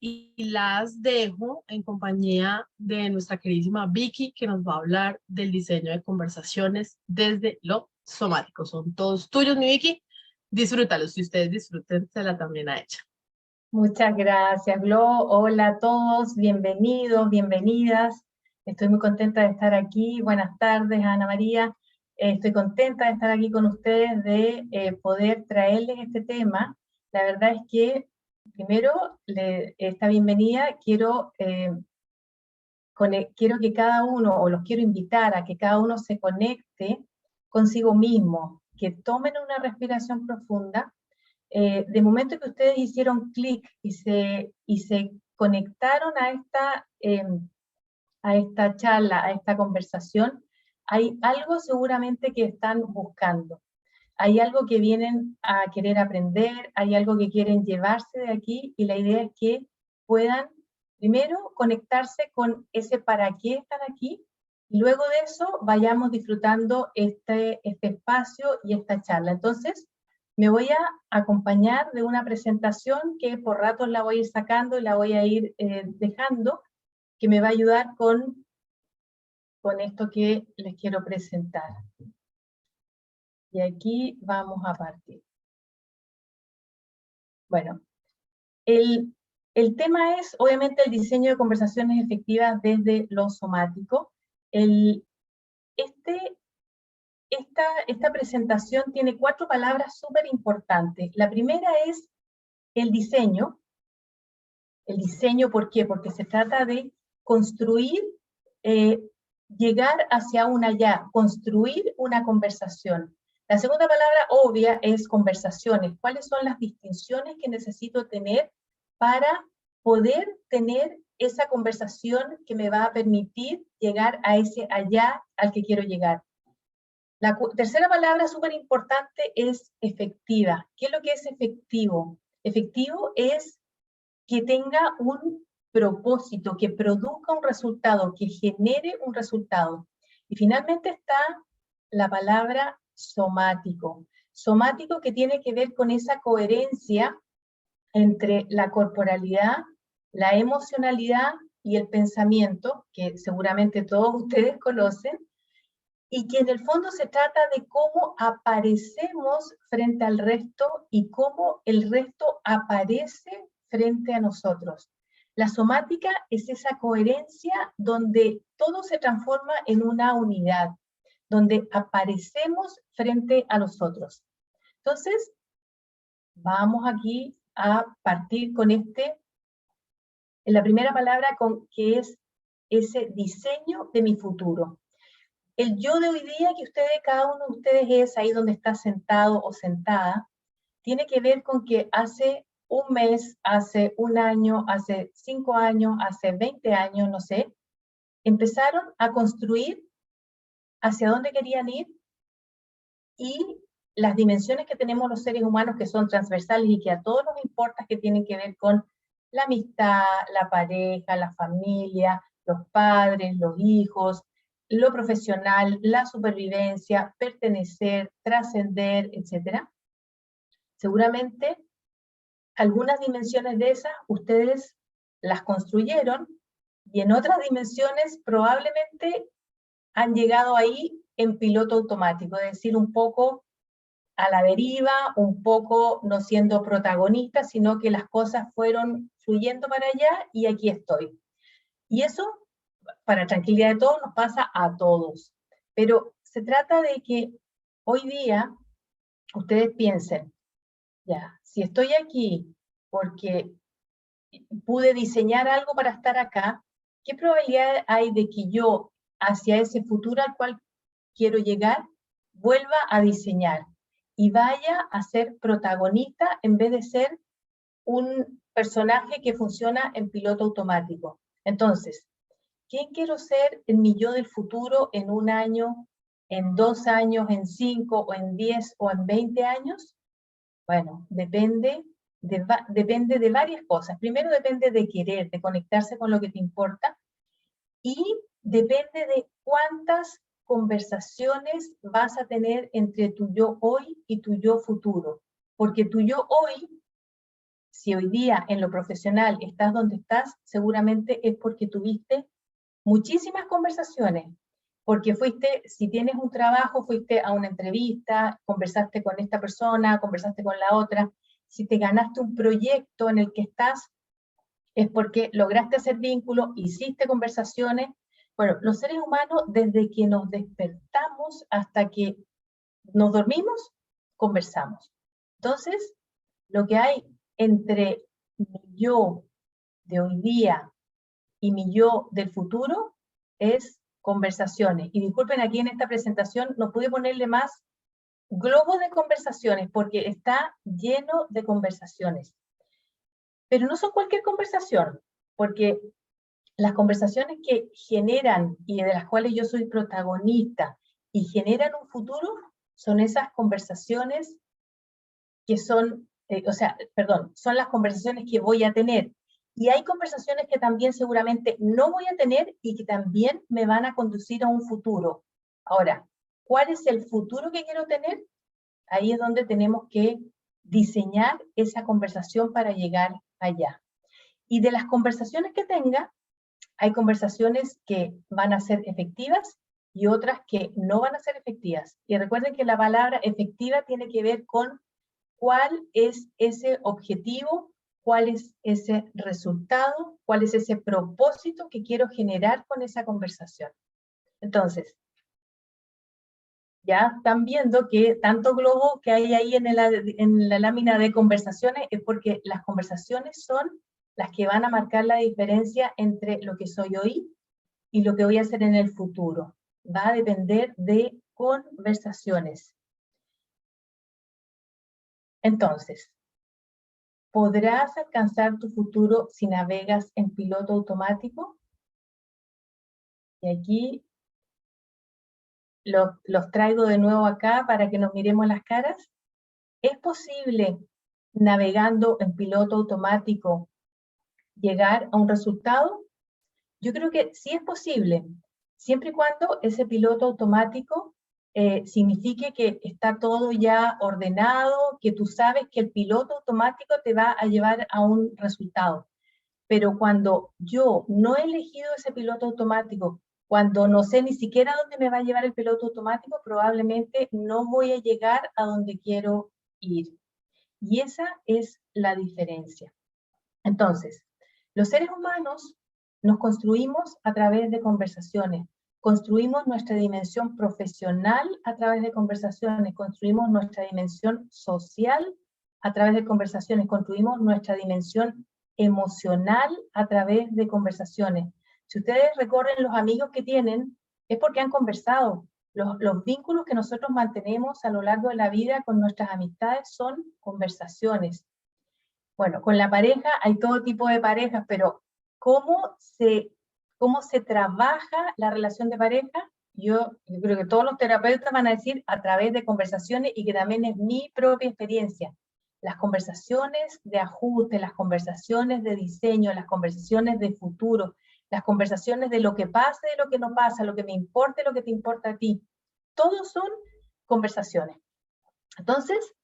y las dejo en compañía de nuestra queridísima Vicky, que nos va a hablar del diseño de conversaciones desde lo somático. Son todos tuyos, mi Vicky. Disfrútalos. Si ustedes disfruten, se la también a ella. Muchas gracias, Glo. Hola a todos, bienvenidos, bienvenidas. Estoy muy contenta de estar aquí. Buenas tardes, Ana María. Estoy contenta de estar aquí con ustedes, de poder traerles este tema. La verdad es que, primero, esta bienvenida quiero que cada uno, o los quiero invitar a que cada uno se conecte consigo mismo, que tomen una respiración profunda. De momento que ustedes hicieron clic y se conectaron a esta charla, a esta conversación, hay algo seguramente que están buscando. Hay algo que vienen a querer aprender, hay algo que quieren llevarse de aquí, y la idea es que puedan primero conectarse con ese para qué están aquí, y luego de eso vayamos disfrutando este espacio y esta charla. Entonces, me voy a acompañar de una presentación que por ratos la voy a ir sacando y la voy a ir dejando, que me va a ayudar con esto que les quiero presentar. Y aquí vamos a partir. Bueno, el tema es obviamente el diseño de conversaciones efectivas desde lo somático. Esta presentación tiene 4 palabras súper importantes. La primera es el diseño. El diseño, ¿por qué? Porque se trata de construir, llegar hacia un allá, construir una conversación. La segunda palabra obvia es conversaciones. ¿Cuáles son las distinciones que necesito tener para poder tener esa conversación que me va a permitir llegar a ese allá al que quiero llegar? La tercera palabra súper importante es efectiva. ¿Qué es lo que es efectivo? Efectivo es que tenga un propósito, que produzca un resultado, que genere un resultado. Y finalmente está la palabra somático. Somático, que tiene que ver con esa coherencia entre la corporalidad, la emocionalidad y el pensamiento, que seguramente todos ustedes conocen, y que en el fondo se trata de cómo aparecemos frente al resto y cómo el resto aparece frente a nosotros. La somática es esa coherencia donde todo se transforma en una unidad, donde aparecemos frente a los otros. Entonces, vamos aquí a partir con la primera palabra, que es ese diseño de mi futuro. El yo de hoy día que cada uno de ustedes es ahí donde está sentado o sentada, tiene que ver con que hace un mes, hace un año, hace 5 años, hace 20 años, no sé, empezaron a construir hacia dónde querían ir, y las dimensiones que tenemos los seres humanos, que son transversales y que a todos nos importa, que tienen que ver con la amistad, la pareja, la familia, los padres, los hijos, lo profesional, la supervivencia, pertenecer, trascender, etc. Seguramente algunas dimensiones de esas ustedes las construyeron, y en otras dimensiones probablemente han llegado ahí en piloto automático, es decir, un poco a la deriva, un poco no siendo protagonista, sino que las cosas fueron fluyendo para allá y aquí estoy. Y eso, para tranquilidad de todos, nos pasa a todos. Pero se trata de que hoy día ustedes piensen, ya, si estoy aquí porque pude diseñar algo para estar acá, ¿qué probabilidad hay de que yo, hacia ese futuro al cual quiero llegar, vuelva a diseñar y vaya a ser protagonista en vez de ser un personaje que funciona en piloto automático? Entonces, ¿quién quiero ser en mi yo del futuro en 1 año, en 2 años, en 5, o en 10, o en 20 años? Bueno, depende de varias cosas. Primero, depende de querer, de conectarse con lo que te importa, y depende de cuántas conversaciones vas a tener entre tu yo hoy y tu yo futuro. Porque tu yo hoy, Si hoy día en lo profesional estás donde estás, seguramente es porque tuviste muchísimas conversaciones, porque fuiste, si tienes un trabajo, fuiste a una entrevista, conversaste con esta persona, conversaste con la otra. Si te ganaste un proyecto en el que estás, es porque lograste hacer vínculos, hiciste conversaciones. Bueno, los seres humanos, desde que nos despertamos hasta que nos dormimos, conversamos. Entonces, lo que hay entre mi yo de hoy día y mi yo del futuro es conversaciones. Y disculpen, aquí en esta presentación no pude ponerle más globos de conversaciones porque está lleno de conversaciones. Pero no son cualquier conversación, porque las conversaciones que generan y de las cuales yo soy protagonista y generan un futuro son esas conversaciones que son, son las conversaciones que voy a tener. Y hay conversaciones que también seguramente no voy a tener y que también me van a conducir a un futuro. Ahora, ¿cuál es el futuro que quiero tener? Ahí es donde tenemos que diseñar esa conversación para llegar allá. Y de las conversaciones que tenga, hay conversaciones que van a ser efectivas y otras que no van a ser efectivas. Y recuerden que la palabra efectiva tiene que ver con cuál es ese objetivo, cuál es ese resultado, cuál es ese propósito que quiero generar con esa conversación. Entonces, ya están viendo que tanto globo que hay ahí en la lámina de conversaciones es porque las conversaciones son las que van a marcar la diferencia entre lo que soy hoy y lo que voy a hacer en el futuro. Va a depender de conversaciones. Entonces, ¿podrás alcanzar tu futuro si navegas en piloto automático? Y aquí los traigo de nuevo acá para que nos miremos las caras. ¿Es posible, navegando en piloto automático, llegar a un resultado? Yo creo que sí es posible, siempre y cuando ese piloto automático signifique que está todo ya ordenado, que tú sabes que el piloto automático te va a llevar a un resultado. Pero cuando yo no he elegido ese piloto automático, cuando no sé ni siquiera dónde me va a llevar el piloto automático, probablemente no voy a llegar a donde quiero ir. Y esa es la diferencia. Entonces, los seres humanos nos construimos a través de conversaciones, construimos nuestra dimensión profesional a través de conversaciones, construimos nuestra dimensión social a través de conversaciones, construimos nuestra dimensión emocional a través de conversaciones. Si ustedes recorren los amigos que tienen, es porque han conversado. Los vínculos que nosotros mantenemos a lo largo de la vida con nuestras amistades son conversaciones. Bueno, con la pareja hay todo tipo de parejas, pero ¿cómo se trabaja la relación de pareja? Yo creo que todos los terapeutas van a decir a través de conversaciones y que también es mi propia experiencia. Las conversaciones de ajuste, las conversaciones de diseño, las conversaciones de futuro, las conversaciones de lo que pasa y de lo que no pasa, lo que me importa y lo que te importa a ti. Todos son conversaciones. Entonces,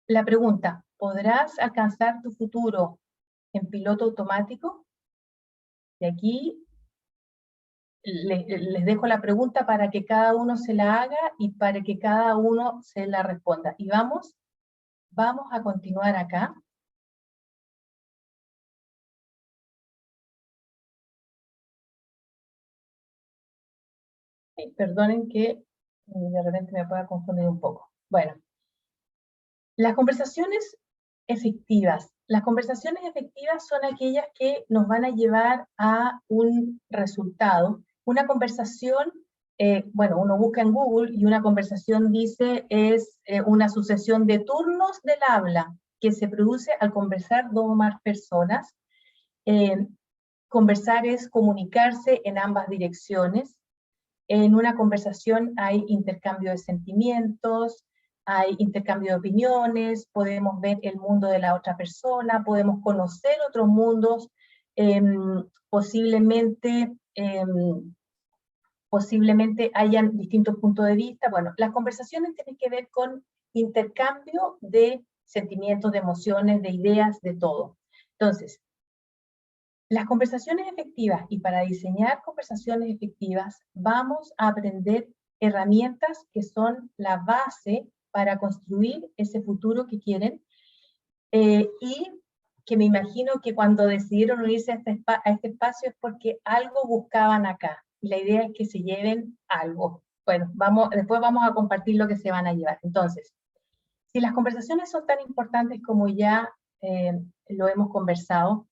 la pregunta, ¿podrás alcanzar tu futuro en piloto automático? Y aquí les dejo la pregunta para que cada uno se la haga y para que cada uno se la responda. Y vamos a continuar acá. Perdonen que de repente me pueda confundir un poco. Bueno, las conversaciones efectivas. Las conversaciones efectivas son aquellas que nos van a llevar a un resultado. Una conversación, bueno, uno busca en Google y una conversación dice es una sucesión de turnos del habla que se produce al conversar dos o más personas. Conversar es comunicarse en ambas direcciones. En una conversación hay intercambio de sentimientos, hay intercambio de opiniones, podemos ver el mundo de la otra persona, podemos conocer otros mundos, posiblemente hayan distintos puntos de vista. Bueno, las conversaciones tienen que ver con intercambio de sentimientos, de emociones, de ideas, de todo. Entonces, las conversaciones efectivas, y para diseñar conversaciones efectivas, vamos a aprender herramientas que son la base para construir ese futuro que quieren, y que me imagino que cuando decidieron unirse a este espacio es porque algo buscaban acá, y la idea es que se lleven algo. Bueno, después vamos a compartir lo que se van a llevar. Entonces, si las conversaciones son tan importantes como ya lo hemos conversado,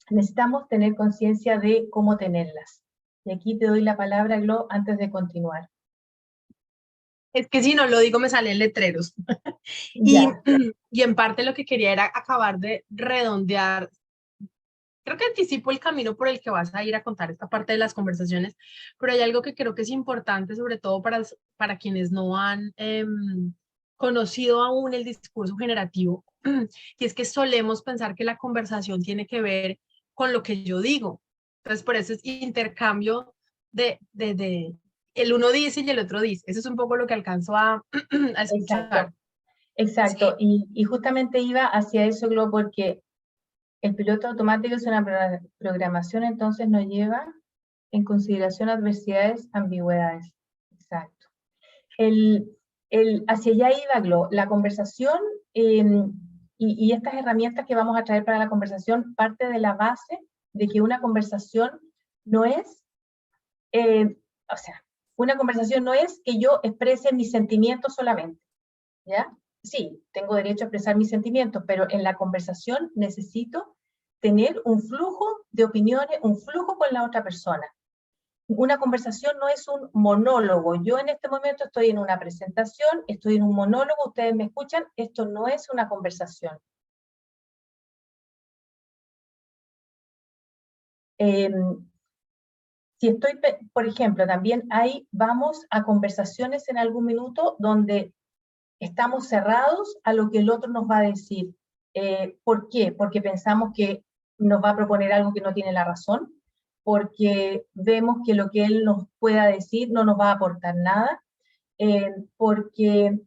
necesitamos tener conciencia de cómo tenerlas. Y aquí te doy la palabra, Glo, antes de continuar. Es que si no lo digo me salen letreros. Ya. Y en parte lo que quería era acabar de redondear. Creo que anticipo el camino por el que vas a ir a contar esta parte de las conversaciones, pero hay algo que creo que es importante, sobre todo para quienes no han conocido aún el discurso generativo, y es que solemos pensar que la conversación tiene que ver con lo que yo digo. Entonces, por eso es intercambio de el uno dice y el otro dice. Eso es un poco lo que alcanzo a escuchar. Exacto, exacto. Sí. Y justamente iba hacia eso, Glo, porque el piloto automático es una programación, entonces no lleva en consideración adversidades, ambigüedades. Exacto. Hacia allá iba, Glo. La conversación y estas herramientas que vamos a traer para la conversación parte de la base de que una conversación no es, o sea, una conversación no es que yo exprese mis sentimientos solamente, ¿ya? Sí, tengo derecho a expresar mis sentimientos, pero en la conversación necesito tener un flujo de opiniones, un flujo con la otra persona. Una conversación no es un monólogo. Yo en este momento estoy en una presentación, estoy en un monólogo, ustedes me escuchan, esto no es una conversación. Si estoy, por ejemplo, también vamos a conversaciones en algún minuto donde estamos cerrados a lo que el otro nos va a decir. ¿Por qué? Porque pensamos que nos va a proponer algo que no tiene la razón, porque vemos que lo que él nos pueda decir no nos va a aportar nada, porque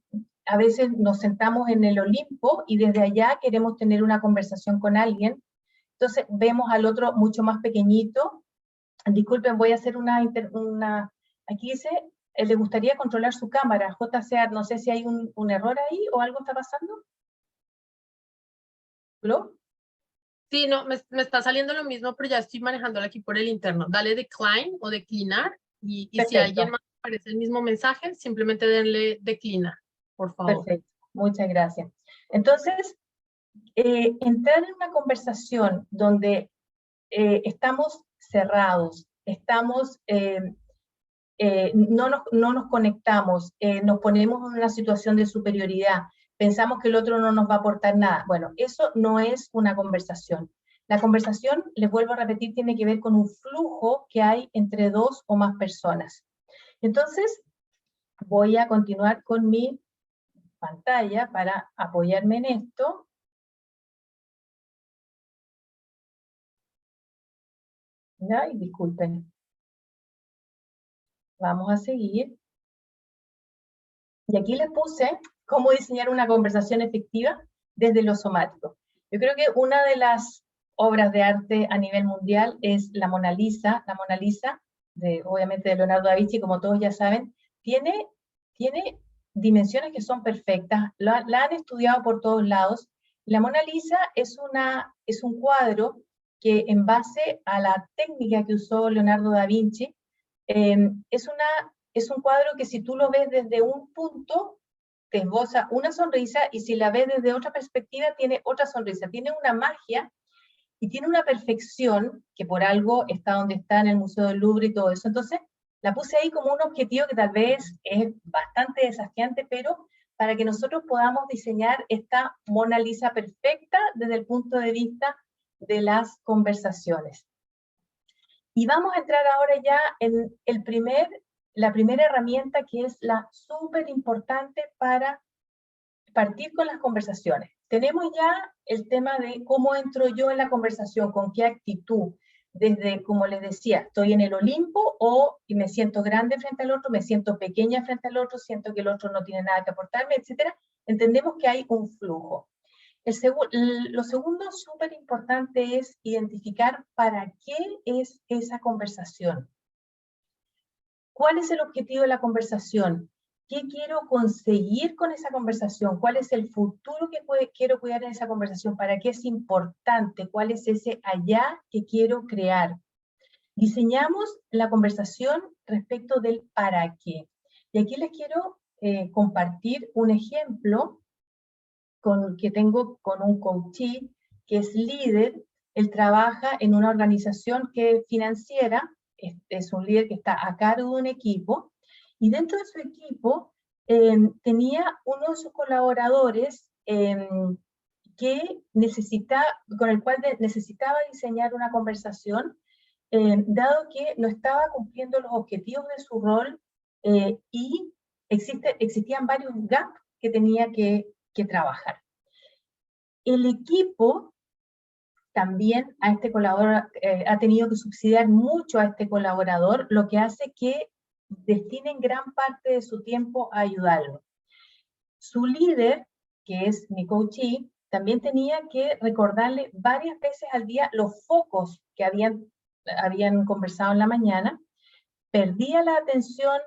a veces nos sentamos en el Olimpo y desde allá queremos tener una conversación con alguien, entonces vemos al otro mucho más pequeñito. Disculpen, voy a hacer aquí dice, le gustaría controlar su cámara, JCA, no sé si hay un error ahí o algo está pasando. ¿Lo? Sí, no, me está saliendo lo mismo, pero ya estoy manejándolo aquí por el interno. Dale decline o declinar, y si alguien Perfecto, más aparece el mismo mensaje, simplemente denle declinar, por favor. perfecto, muchas gracias. Entonces, entrar en una conversación donde estamos cerrados, no nos conectamos, nos ponemos en una situación de superioridad, pensamos que el otro no nos va a aportar nada. Bueno, eso no es una conversación. La conversación, les vuelvo a repetir, tiene que ver con un flujo que hay entre dos o más personas. Entonces, voy a continuar con mi pantalla para apoyarme en esto. Ay, disculpen. Vamos a seguir. Y aquí les puse cómo diseñar una conversación efectiva desde lo somático. Yo creo que una de las obras de arte a nivel mundial es la Mona Lisa. La Mona Lisa, obviamente de Leonardo da Vinci, como todos ya saben, tiene dimensiones que son perfectas, la han estudiado por todos lados. La Mona Lisa es un cuadro que, en base a la técnica que usó Leonardo da Vinci, es un cuadro que, si tú lo ves desde un punto, te esboza una sonrisa, y si la ves desde otra perspectiva, tiene otra sonrisa. Tiene una magia y tiene una perfección que por algo está donde está, en el Museo del Louvre y todo eso. Entonces, la puse ahí como un objetivo que tal vez es bastante desafiante, pero para que nosotros podamos diseñar esta Mona Lisa perfecta desde el punto de vista de las conversaciones. Y vamos a entrar ahora ya en la primera herramienta, que es la súper importante para partir con las conversaciones. Tenemos ya el tema de cómo entro yo en la conversación, con qué actitud. Desde, como les decía, estoy en el Olimpo y me siento grande frente al otro, me siento pequeña frente al otro, siento que el otro no tiene nada que aportarme, etc. Entendemos que hay un flujo. Lo segundo súper importante es identificar para qué es esa conversación. ¿Cuál es el objetivo de la conversación? ¿Qué quiero conseguir con esa conversación? ¿Cuál es el futuro que quiero cuidar en esa conversación? ¿Para qué es importante? ¿Cuál es ese allá que quiero crear? Diseñamos la conversación respecto del para qué. Y aquí les quiero compartir un ejemplo que tengo con un coachee que es líder. Él trabaja en una organización financiera, es un líder que está a cargo de un equipo, y dentro de su equipo tenía uno de sus colaboradores con el cual necesitaba diseñar una conversación, dado que no estaba cumpliendo los objetivos de su rol y existían varios gaps que tenía que trabajar. El equipo también a este colaborador ha tenido que subsidiar mucho a este colaborador, lo que hace que destinen gran parte de su tiempo a ayudarlo. Su líder, que es mi coachee, también tenía que recordarle varias veces al día los focos que habían conversado en la mañana, perdía la atención,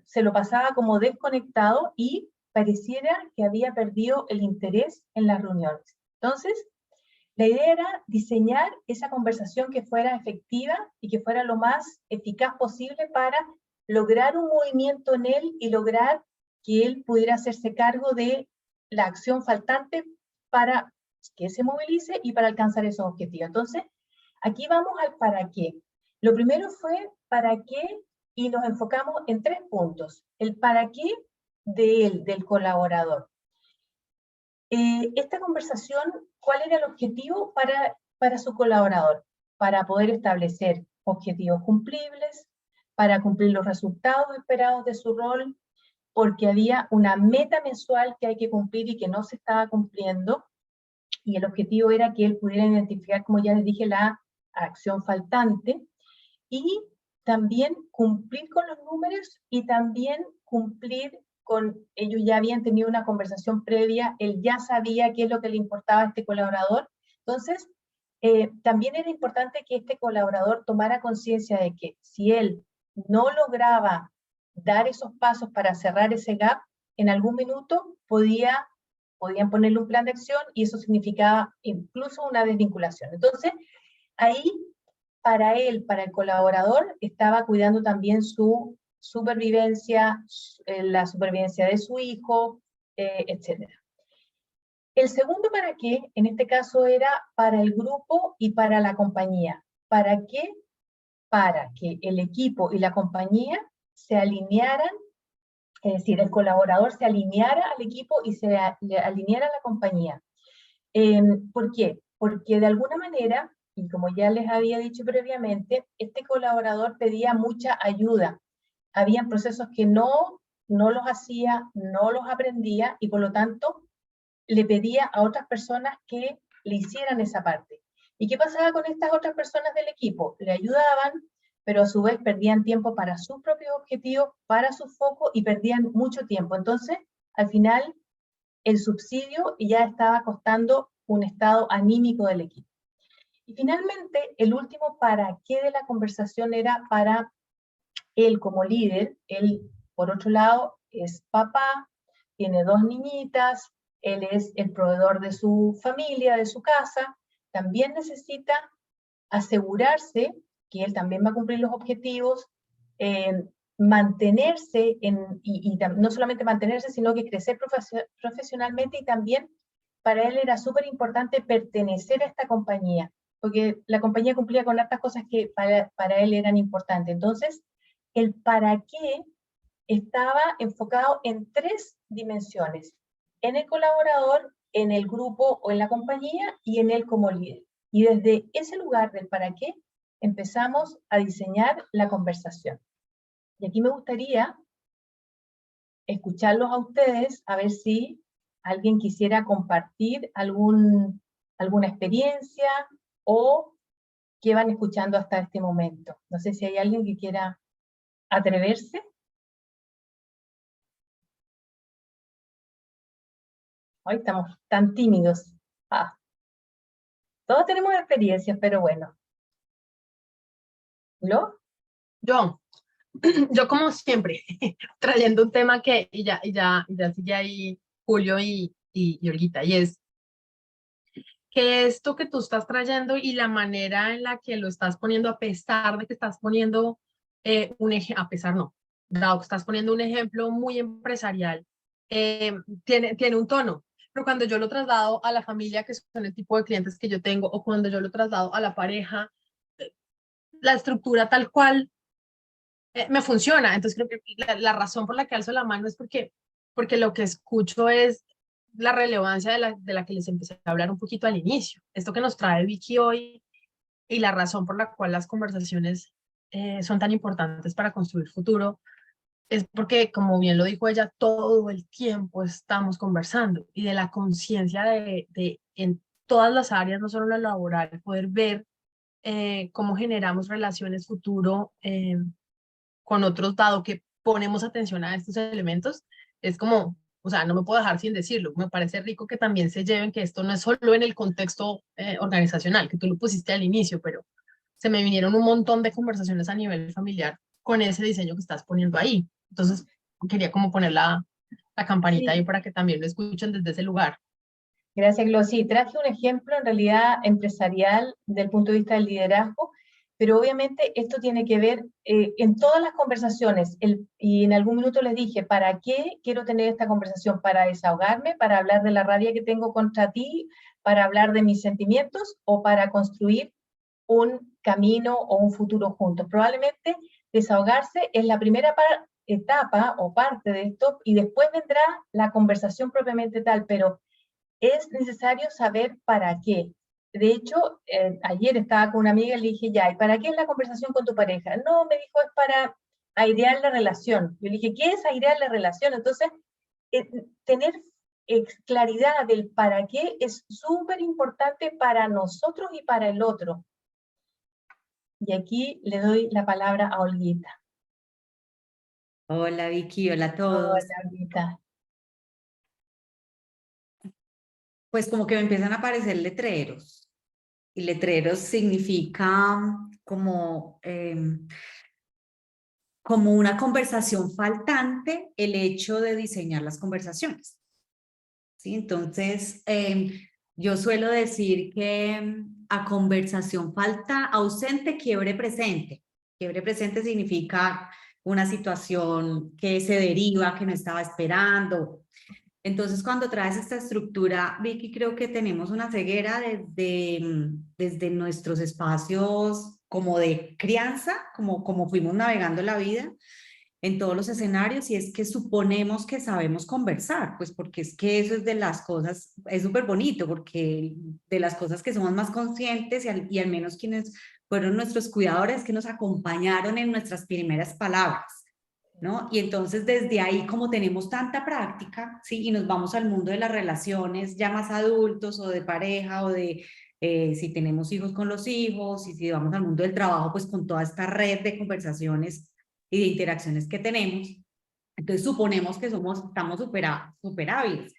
se lo pasaba como desconectado y pareciera que había perdido el interés en las reuniones. Entonces, la idea era diseñar esa conversación que fuera efectiva y que fuera lo más eficaz posible para lograr un movimiento en él y lograr que él pudiera hacerse cargo de la acción faltante para que se movilice y para alcanzar esos objetivos. Entonces, aquí vamos al para qué. Lo primero fue para qué, y nos enfocamos en 3 puntos. El para qué del colaborador. Esta conversación, ¿cuál era el objetivo para su colaborador? Para poder establecer objetivos cumplibles, para cumplir los resultados esperados de su rol, porque había una meta mensual que hay que cumplir y que no se estaba cumpliendo, y el objetivo era que él pudiera identificar, como ya les dije, la acción faltante, y también cumplir con los números y también cumplir ellos ya habían tenido una conversación previa, él ya sabía qué es lo que le importaba a este colaborador. Entonces, también era importante que este colaborador tomara conciencia de que si él no lograba dar esos pasos para cerrar ese gap, en algún minuto podían ponerle un plan de acción y eso significaba incluso una desvinculación. Entonces, ahí para él, para el colaborador, estaba cuidando también su supervivencia, la supervivencia de su hijo, etc. El segundo para qué, en este caso, era para el grupo y para la compañía. ¿Para qué? Para que el equipo y la compañía se alinearan, es decir, el colaborador se alineara al equipo y se alineara a la compañía. ¿Por qué? Porque de alguna manera, y como ya les había dicho previamente, este colaborador pedía mucha ayuda. Habían procesos que no los hacía, no los aprendía, y por lo tanto le pedía a otras personas que le hicieran esa parte. ¿Y qué pasaba con estas otras personas del equipo? Le ayudaban, pero a su vez perdían tiempo para sus propios objetivos, para su foco, y perdían mucho tiempo. Entonces, al final, el subsidio ya estaba costando un estado anímico del equipo. Y finalmente, el último para qué de la conversación era para él como líder. Él, por otro lado, es papá, tiene 2 niñitas, él es el proveedor de su familia, de su casa, también necesita asegurarse que él también va a cumplir los objetivos, mantenerse, no solamente mantenerse, sino que crecer profesionalmente, y también para él era súper importante pertenecer a esta compañía, porque la compañía cumplía con hartas cosas que para él eran importantes. Entonces, el para qué estaba enfocado en 3 dimensiones: en el colaborador, en el grupo o en la compañía, y en él como líder. Y desde ese lugar del para qué, empezamos a diseñar la conversación. Y aquí me gustaría escucharlos a ustedes, a ver si alguien quisiera compartir alguna experiencia o qué van escuchando hasta este momento. No sé si hay alguien que quiera atreverse. Hoy estamos tan tímidos. Todos tenemos experiencias, pero bueno. ¿Lo? Yo, yo como siempre, trayendo un tema que, y ya sigue ahí Julio y Olguita, y es que esto que tú estás trayendo y la manera en la que lo estás poniendo, a pesar de que estás poniendo un ejemplo, a pesar no, dado que estás poniendo un ejemplo muy empresarial, tiene un tono. Pero cuando yo lo traslado a la familia, que son el tipo de clientes que yo tengo, o cuando yo lo traslado a la pareja, la estructura tal cual me funciona. Entonces creo que la razón por la que alzo la mano es porque lo que escucho es la relevancia de la que les empecé a hablar un poquito al inicio. Esto que nos trae Vicky hoy y la razón por la cual las conversaciones son tan importantes para construir futuro es porque, como bien lo dijo ella, todo el tiempo estamos conversando y de la conciencia de en todas las áreas, no solo la laboral, poder ver cómo generamos relaciones futuro con otros, dado que ponemos atención a estos elementos, es como, o sea, no me puedo dejar sin decirlo. Me parece rico que también se lleven que esto no es solo en el contexto organizacional, que tú lo pusiste al inicio, pero se me vinieron un montón de conversaciones a nivel familiar con ese diseño que estás poniendo ahí. Entonces, quería como poner la campanita ahí Sí, para que también lo escuchen desde ese lugar. gracias, Glo. Sí, traje un ejemplo en realidad empresarial del punto de vista del liderazgo, pero obviamente esto tiene que ver en todas las conversaciones. Y en algún minuto les dije, ¿para qué quiero tener esta conversación? ¿Para desahogarme? ¿Para hablar de la rabia que tengo contra ti? ¿Para hablar de mis sentimientos? ¿O para construir un camino o un futuro juntos? Probablemente desahogarse es la primera etapa o parte de esto, y después vendrá la conversación propiamente tal, pero es necesario saber para qué. De hecho, ayer estaba con una amiga y le dije, ya, ¿y para qué es la conversación con tu pareja? No, me dijo, es para airear la relación. Yo le dije, ¿qué es airear la relación? Entonces, tener claridad del para qué es súper importante para nosotros y para el otro. Y aquí le doy la palabra a Olguita. Hola Vicky, hola a todos. Hola, Olguita. Pues como que me empiezan a aparecer letreros. Y letreros significa como una conversación faltante el hecho de diseñar las conversaciones. ¿Sí? Entonces, yo suelo decir que a conversación falta ausente, quiebre presente. Quiebre presente significa una situación que se deriva, que no estaba esperando. Entonces, cuando traes esta estructura, Vicky, creo que tenemos una ceguera desde nuestros espacios como de crianza, como fuimos navegando la vida en todos los escenarios, y es que suponemos que sabemos conversar, pues porque es que eso es de las cosas, es súper bonito, porque de las cosas que somos más conscientes y al menos quienes fueron nuestros cuidadores que nos acompañaron en nuestras primeras palabras, ¿no? Y entonces desde ahí, como tenemos tanta práctica, ¿sí? Y nos vamos al mundo de las relaciones ya más adultos o de pareja o de si tenemos hijos con los hijos, y si vamos al mundo del trabajo, pues con toda esta red de conversaciones y de interacciones que tenemos. Entonces suponemos que estamos súper hábiles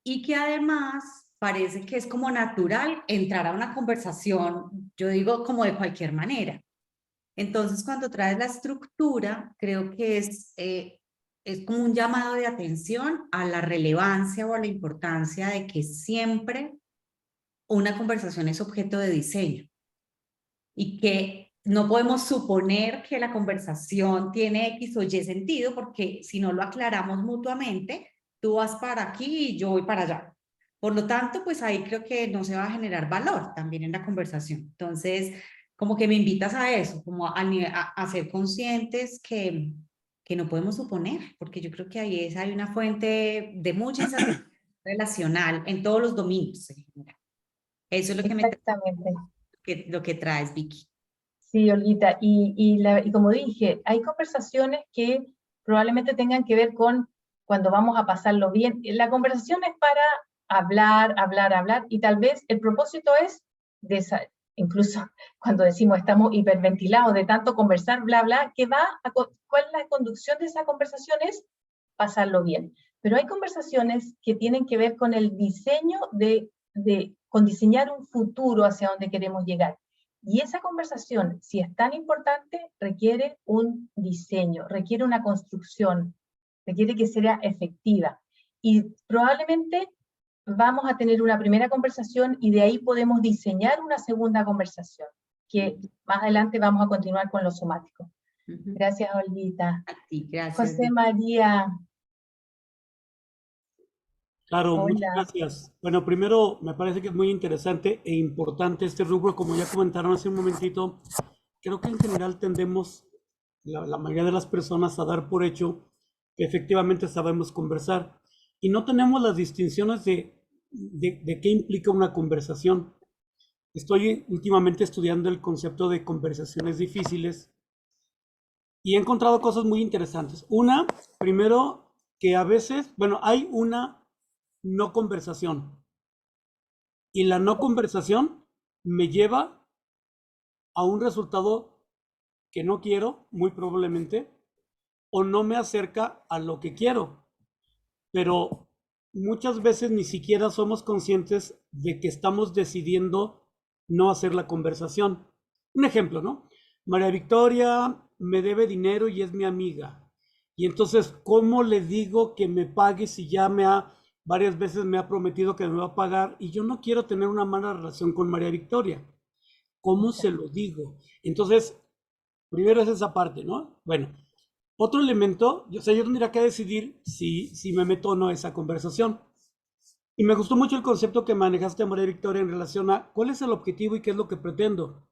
y que además parece que es como natural entrar a una conversación, yo digo como de cualquier manera. Entonces, cuando traes la estructura, creo que es como un llamado de atención a la relevancia o a la importancia de que siempre una conversación es objeto de diseño y que no podemos suponer que la conversación tiene X o Y sentido, porque si no lo aclaramos mutuamente, tú vas para aquí y yo voy para allá. Por lo tanto, pues ahí creo que no se va a generar valor también en la conversación. Entonces, como que me invitas a eso, como a ser conscientes que no podemos suponer, porque yo creo que ahí hay una fuente de mucha insatisfacción relacional en todos los dominios. Eso es lo Exactamente. lo que traes, Vicky. Sí, Olguita, y como dije, hay conversaciones que probablemente tengan que ver con cuando vamos a pasarlo bien. La conversación es para hablar, hablar, hablar, y tal vez el propósito es, incluso cuando decimos estamos hiperventilados de tanto conversar, bla, bla, ¿cuál es la conducción de esa conversación? Es pasarlo bien. Pero hay conversaciones que tienen que ver con el diseño con diseñar un futuro hacia donde queremos llegar. Y esa conversación, si es tan importante, requiere un diseño, requiere una construcción, requiere que sea efectiva. Y probablemente vamos a tener una primera conversación y de ahí podemos diseñar una segunda conversación, que más adelante vamos a continuar con lo somático. Gracias, Olvita. A ti, gracias. José María. Claro, Hola. muchas gracias. Bueno, primero me parece que es muy interesante e importante este rubro, como ya comentaron hace un momentito. Creo que en general tendemos, la mayoría de las personas, a dar por hecho que efectivamente sabemos conversar y no tenemos las distinciones de qué implica una conversación. Estoy últimamente estudiando el concepto de conversaciones difíciles y he encontrado cosas muy interesantes. Una, primero, que a veces, bueno, hay una no conversación. Y la no conversación me lleva a un resultado que no quiero, muy probablemente, o no me acerca a lo que quiero. Pero muchas veces ni siquiera somos conscientes de que estamos decidiendo no hacer la conversación. Un ejemplo, ¿no? María Victoria me debe dinero y es mi amiga. Y entonces, ¿cómo le digo que me pague si ya varias veces me ha prometido que me va a pagar y yo no quiero tener una mala relación con María Victoria? ¿Cómo se lo digo? Entonces, primero es esa parte, ¿no? Bueno, otro elemento, yo tendría que decidir si me meto o no a esa conversación. Y me gustó mucho el concepto que manejaste, María Victoria, en relación a cuál es el objetivo y qué es lo que pretendo.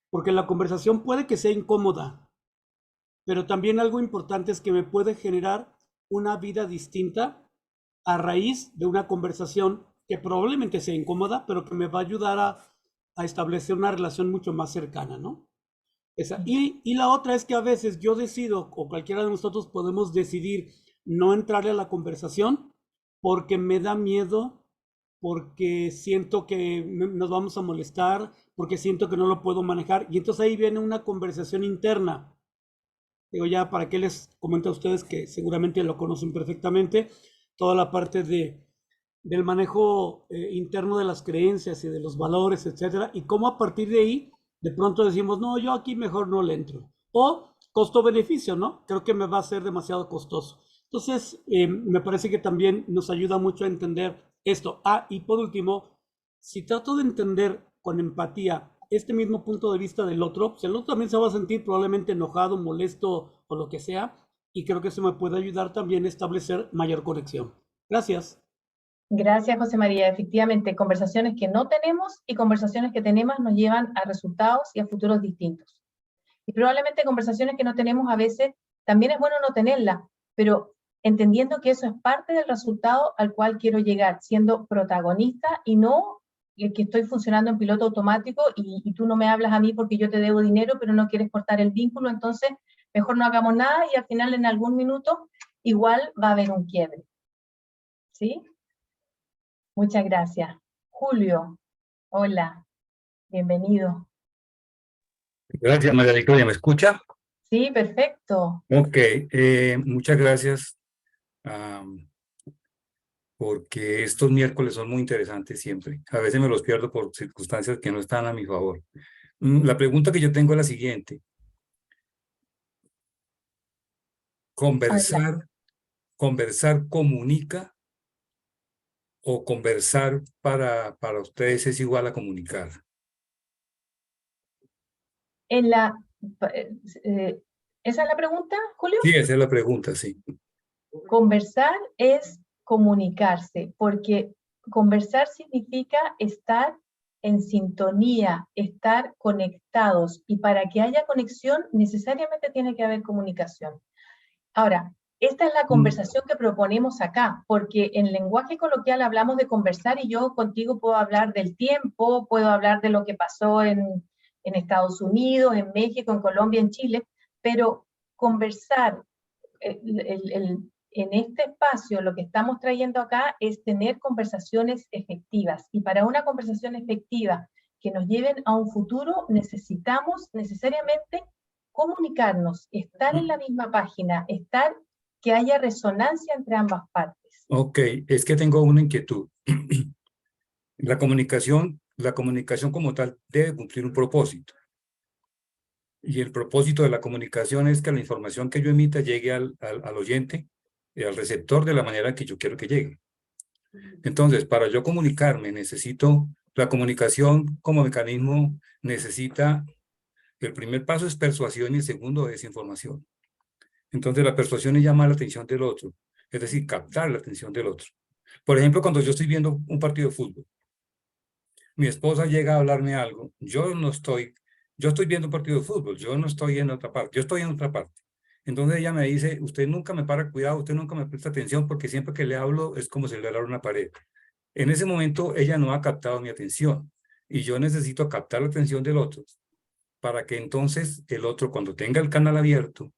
Porque la conversación puede que sea incómoda, pero también algo importante es que me puede generar una vida distinta a raíz de una conversación que probablemente sea incómoda, pero que me va a ayudar a establecer una relación mucho más cercana, ¿no? Y la otra es que a veces yo decido, o cualquiera de nosotros podemos decidir no entrarle a la conversación porque me da miedo, porque siento que nos vamos a molestar, porque siento que no lo puedo manejar. Y entonces ahí viene una conversación interna. Digo, ya para qué les comento a ustedes que seguramente lo conocen perfectamente, toda la parte del manejo interno de las creencias y de los valores, etcétera, y cómo a partir de ahí de pronto decimos, no, yo aquí mejor no le entro. O costo-beneficio, ¿no? Creo que me va a ser demasiado costoso. Entonces, me parece que también nos ayuda mucho a entender esto. Y por último, si trato de entender con empatía este mismo punto de vista del otro, pues el otro también se va a sentir probablemente enojado, molesto o lo que sea, y creo que eso me puede ayudar también a establecer mayor conexión. Gracias. Gracias, José María. Efectivamente, conversaciones que no tenemos y conversaciones que tenemos nos llevan a resultados y a futuros distintos. Y probablemente conversaciones que no tenemos a veces, también es bueno no tenerlas, pero entendiendo que eso es parte del resultado al cual quiero llegar, siendo protagonista y no el que estoy funcionando en piloto automático y tú no me hablas a mí porque yo te debo dinero, pero no quieres cortar el vínculo, entonces mejor no hagamos nada y al final en algún minuto igual va a haber un quiebre. ¿Sí? Muchas gracias. Julio, hola, bienvenido. Gracias, María Victoria. ¿Me escucha? Sí, perfecto. Ok, muchas gracias, porque estos miércoles son muy interesantes siempre. A veces me los pierdo por circunstancias que no están a mi favor. La pregunta que yo tengo es la siguiente. ¿Conversar comunica o conversar para ustedes es igual a comunicar? ¿Esa es la pregunta, Julio? Sí, esa es la pregunta, sí. Conversar es comunicarse, porque conversar significa estar en sintonía, estar conectados, y para que haya conexión necesariamente tiene que haber comunicación. Ahora, esta es la conversación que proponemos acá, porque en lenguaje coloquial hablamos de conversar y yo contigo puedo hablar del tiempo, puedo hablar de lo que pasó en Estados Unidos, en México, en Colombia, en Chile, pero conversar, en este espacio lo que estamos trayendo acá es tener conversaciones efectivas, y para una conversación efectiva que nos lleven a un futuro necesitamos necesariamente comunicarnos, estar en la misma página, estar que haya resonancia entre ambas partes. Ok, es que tengo una inquietud. La comunicación como tal debe cumplir un propósito. Y el propósito de la comunicación es que la información que yo emita llegue al oyente, al receptor de la manera que yo quiero que llegue. Entonces, para yo comunicarme, la comunicación como mecanismo necesita, el primer paso es persuasión y el segundo es información. Entonces, la persuasión es llamar la atención del otro, es decir, captar la atención del otro. Por ejemplo, cuando yo estoy viendo un partido de fútbol, mi esposa llega a hablarme algo, yo estoy viendo un partido de fútbol, yo no estoy en otra parte, yo estoy en otra parte. Entonces ella me dice, usted nunca me para cuidado, usted nunca me presta atención porque siempre que le hablo es como si le hablara una pared. En ese momento ella no ha captado mi atención y yo necesito captar la atención del otro para que entonces el otro, cuando tenga el canal abierto,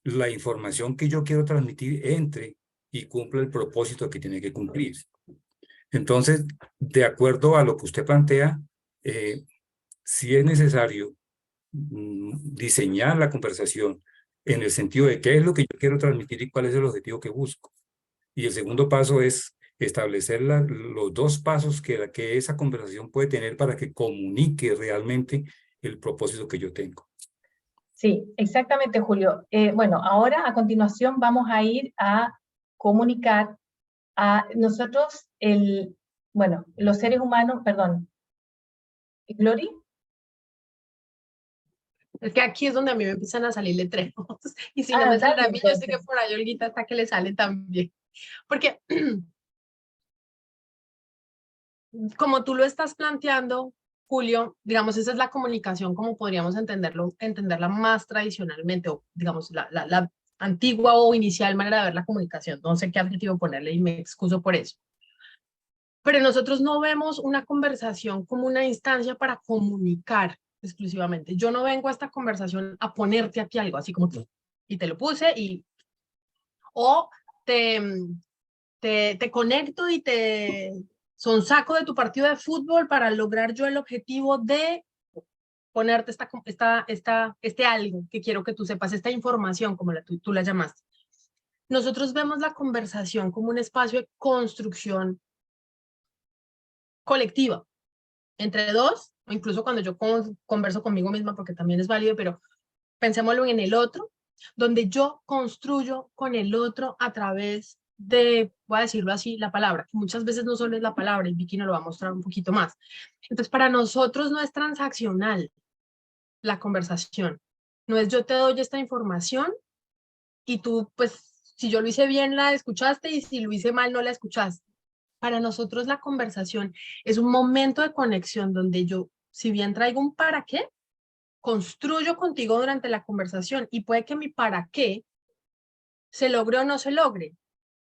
la información que yo quiero transmitir entre y cumpla el propósito que tiene que cumplir. Entonces, de acuerdo a lo que usted plantea, si es necesario diseñar la conversación en el sentido de qué es lo que yo quiero transmitir y cuál es el objetivo que busco. Y el segundo paso es establecer los dos pasos que esa conversación puede tener para que comunique realmente el propósito que yo tengo. Sí, exactamente, Julio. Bueno, ahora a continuación vamos a ir a comunicar a nosotros, los seres humanos, perdón. ¿Glory? Es que aquí es donde a mí me empiezan a salir letreros. Y si no me salen a mí, yo sé que por ahí Olguita está que le sale también. Porque, como tú lo estás planteando, Julio, digamos, esa es la comunicación como podríamos entenderla más tradicionalmente, o digamos, la antigua o inicial manera de ver la comunicación. No sé qué adjetivo ponerle y me excuso por eso. Pero nosotros no vemos una conversación como una instancia para comunicar exclusivamente. Yo no vengo a esta conversación a ponerte a ti algo, así como tú, y te lo puse, o te conecto y te sonsaco de tu partido de fútbol para lograr yo el objetivo de ponerte este algo que quiero que tú sepas, esta información, como tú la llamaste. Nosotros vemos la conversación como un espacio de construcción colectiva, entre dos, o incluso cuando yo converso conmigo misma, porque también es válido, pero pensémoslo en el otro, donde yo construyo con el otro a través de, voy a decirlo así, la palabra, que muchas veces no solo es la palabra, y Vicky nos lo va a mostrar un poquito más. Entonces, para nosotros no es transaccional la conversación, no es yo te doy esta información y tú, pues, si yo lo hice bien, la escuchaste, y si lo hice mal, no la escuchaste. Para nosotros la conversación es un momento de conexión donde yo, si bien traigo un para qué, construyo contigo durante la conversación, y puede que mi para qué se logre o no se logre,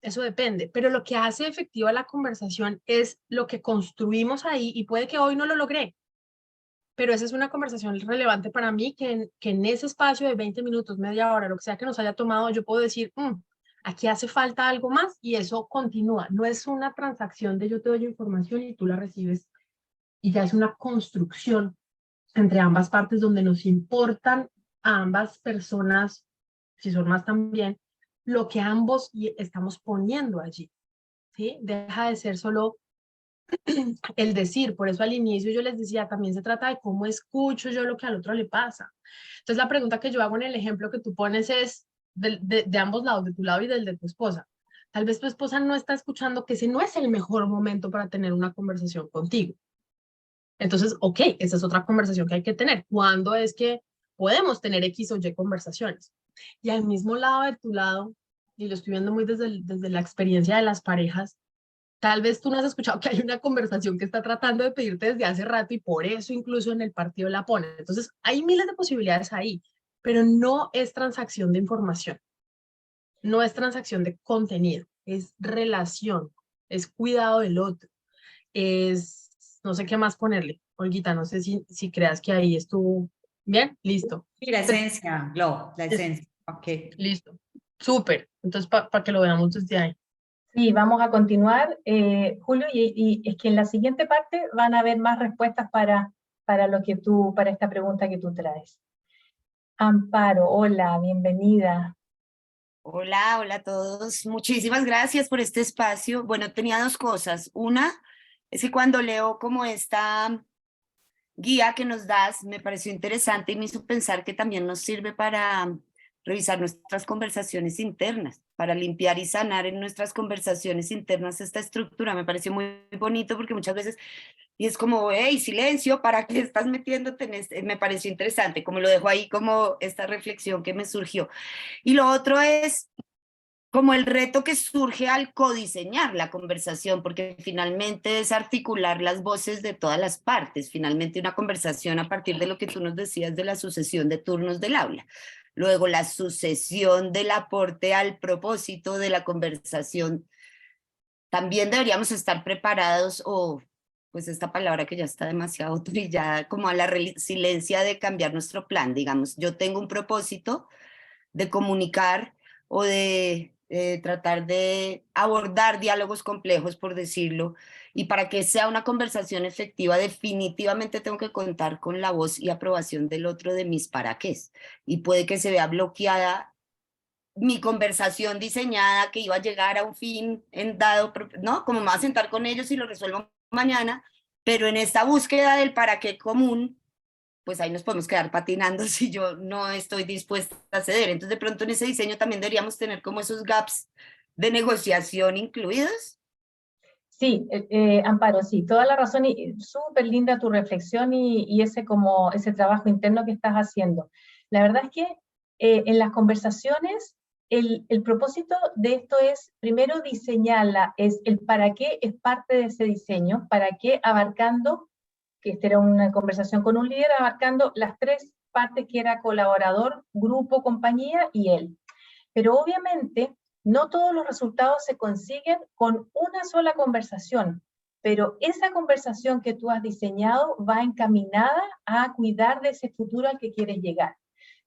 eso depende, pero lo que hace efectiva la conversación es lo que construimos ahí, y puede que hoy no lo logré, pero esa es una conversación relevante para mí, que en ese espacio de 20 minutos, media hora, lo que sea que nos haya tomado, yo puedo decir, aquí hace falta algo más, y eso continúa. No es una transacción de yo te doy información y tú la recibes, y ya es una construcción entre ambas partes donde nos importan a ambas personas, si son más también, lo que ambos estamos poniendo allí, ¿sí? Deja de ser solo el decir. Por eso al inicio yo les decía, también se trata de cómo escucho yo lo que al otro le pasa. Entonces la pregunta que yo hago en el ejemplo que tú pones es de ambos lados, de tu lado y del de tu esposa. Tal vez tu esposa no está escuchando que ese no es el mejor momento para tener una conversación contigo. Entonces, ok, esa es otra conversación que hay que tener. ¿Cuándo es que podemos tener X o Y conversaciones? Y al mismo lado de tu lado, y lo estoy viendo muy desde la experiencia de las parejas, tal vez tú no has escuchado que hay una conversación que está tratando de pedirte desde hace rato, y por eso incluso en el partido la ponen. Entonces, hay miles de posibilidades ahí, pero no es transacción de información, no es transacción de contenido, es relación, es cuidado del otro, no sé qué más ponerle. Olguita, no sé si creas que ahí estuvo bien, listo. Y la esencia, la esencia. Ok. Listo, súper. Entonces, para que lo veamos desde ahí. Sí, vamos a continuar, Julio, y es que en la siguiente parte van a haber más respuestas para esta pregunta que tú traes. Amparo, hola, bienvenida. Hola, hola a todos. Muchísimas gracias por este espacio. Bueno, tenía dos cosas. Una es que cuando leo como esta guía que nos das, me pareció interesante y me hizo pensar que también nos sirve para revisar nuestras conversaciones internas, para limpiar y sanar en nuestras conversaciones internas esta estructura. Me pareció muy bonito porque muchas veces, y es como, hey, silencio, ¿para qué estás metiéndote en este? Me pareció interesante, como lo dejo ahí como esta reflexión que me surgió. Y lo otro es como el reto que surge al codiseñar la conversación, porque finalmente es articular las voces de todas las partes, finalmente una conversación a partir de lo que tú nos decías de la sucesión de turnos del aula. Luego la sucesión del aporte al propósito de la conversación. También deberíamos estar preparados, o pues esta palabra que ya está demasiado trillada, como a la resiliencia de cambiar nuestro plan. Digamos, yo tengo un propósito de comunicar o de tratar de abordar diálogos complejos, por decirlo, y para que sea una conversación efectiva, definitivamente tengo que contar con la voz y aprobación del otro de mis para qué. Y puede que se vea bloqueada mi conversación diseñada que iba a llegar a un fin en dado, ¿no? Como me voy a sentar con ellos y lo resuelvo mañana, pero en esta búsqueda del para qué común, pues ahí nos podemos quedar patinando si yo no estoy dispuesta a ceder. Entonces, de pronto en ese diseño también deberíamos tener como esos gaps de negociación incluidos. Sí, Amparo, sí, toda la razón y súper linda tu reflexión y ese, como, ese trabajo interno que estás haciendo. La verdad es que en las conversaciones el propósito de esto es primero diseñarla, es el para qué es parte de ese diseño, para qué abarcando, que esta era una conversación con un líder, abarcando las tres partes que era colaborador, grupo, compañía y él. Pero obviamente no todos los resultados se consiguen con una sola conversación, pero esa conversación que tú has diseñado va encaminada a cuidar de ese futuro al que quieres llegar.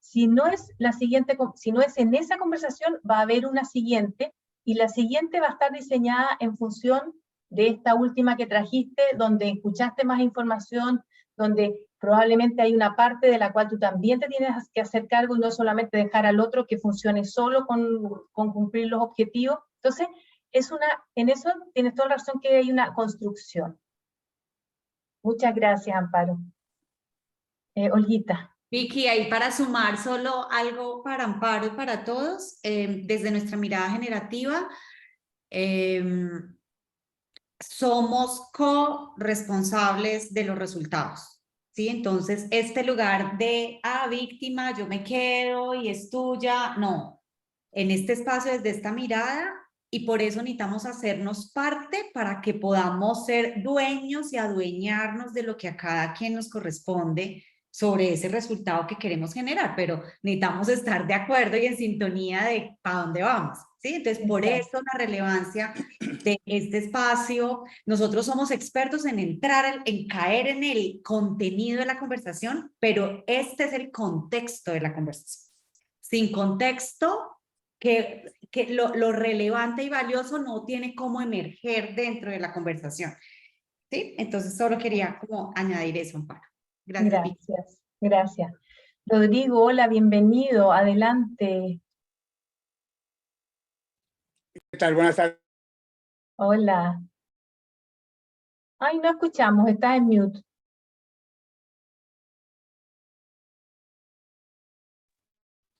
Si no es la siguiente, si no es en esa conversación, va a haber una siguiente, y la siguiente va a estar diseñada en función de esta última que trajiste, donde escuchaste más información, donde probablemente hay una parte de la cual tú también te tienes que hacer cargo y no solamente dejar al otro que funcione solo con cumplir los objetivos. Entonces, en eso tienes toda la razón que hay una construcción. Muchas gracias, Amparo. Olguita. Vicky, ahí para sumar solo algo para Amparo y para todos, desde nuestra mirada generativa, somos corresponsables de los resultados, ¿sí? Entonces, este lugar de, víctima, yo me quedo y es tuya, no. En este espacio, desde esta mirada, y por eso necesitamos hacernos parte para que podamos ser dueños y adueñarnos de lo que a cada quien nos corresponde sobre ese resultado que queremos generar, pero necesitamos estar de acuerdo y en sintonía de para dónde vamos, ¿sí? Entonces, por eso la relevancia de este espacio. Nosotros somos expertos en entrar, en caer en el contenido de la conversación, pero este es el contexto de la conversación. Sin contexto, que lo relevante y valioso no tiene cómo emerger dentro de la conversación, ¿sí? Entonces solo quería como añadir eso, Amparo. Gracias, Vicky. Gracias, gracias. Rodrigo, hola, bienvenido, adelante. ¿Qué tal? Buenas tardes. Hola. Ay, no escuchamos, estás en mute.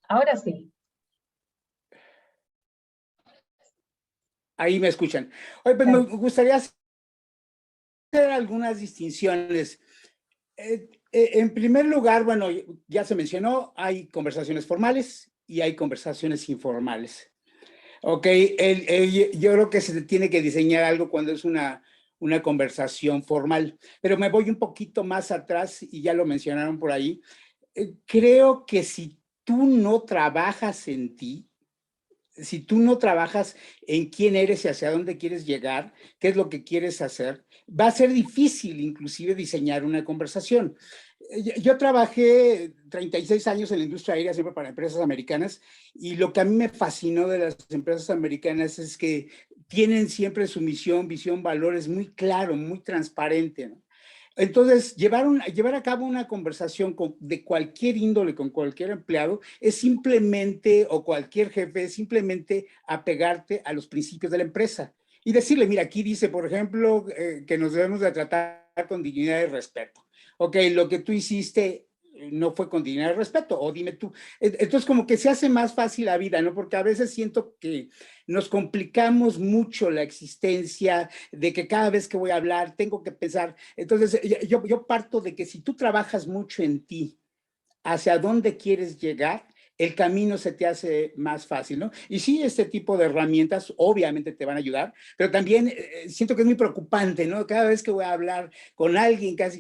Ahora sí. Ahí me escuchan. Oye, pues me gustaría hacer algunas distinciones. En primer lugar, bueno, ya se mencionó, hay conversaciones formales y hay conversaciones informales. Ok, yo creo que se tiene que diseñar algo cuando es una conversación formal, pero me voy un poquito más atrás y ya lo mencionaron por ahí. Creo que si tú no trabajas en ti, si tú no trabajas en quién eres y hacia dónde quieres llegar, qué es lo que quieres hacer, va a ser difícil inclusive diseñar una conversación. Yo trabajé 36 años en la industria aérea, siempre para empresas americanas, y lo que a mí me fascinó de las empresas americanas es que tienen siempre su misión, visión, valores muy claro, muy transparente, ¿no? Entonces, llevar a cabo una conversación de cualquier índole con cualquier empleado es simplemente, o cualquier jefe, es simplemente apegarte a los principios de la empresa y decirle, mira, aquí dice, por ejemplo, que nos debemos de tratar con dignidad y respeto. Ok, lo que tú hiciste no fue con dignidad y respeto, o dime tú. Entonces, como que se hace más fácil la vida, ¿no? Porque a veces siento que nos complicamos mucho la existencia, de que cada vez que voy a hablar tengo que pensar. Entonces, yo parto de que si tú trabajas mucho en ti, hacia dónde quieres llegar, el camino se te hace más fácil, ¿no? Y sí, este tipo de herramientas obviamente te van a ayudar, pero también siento que es muy preocupante, ¿no? Cada vez que voy a hablar con alguien, casi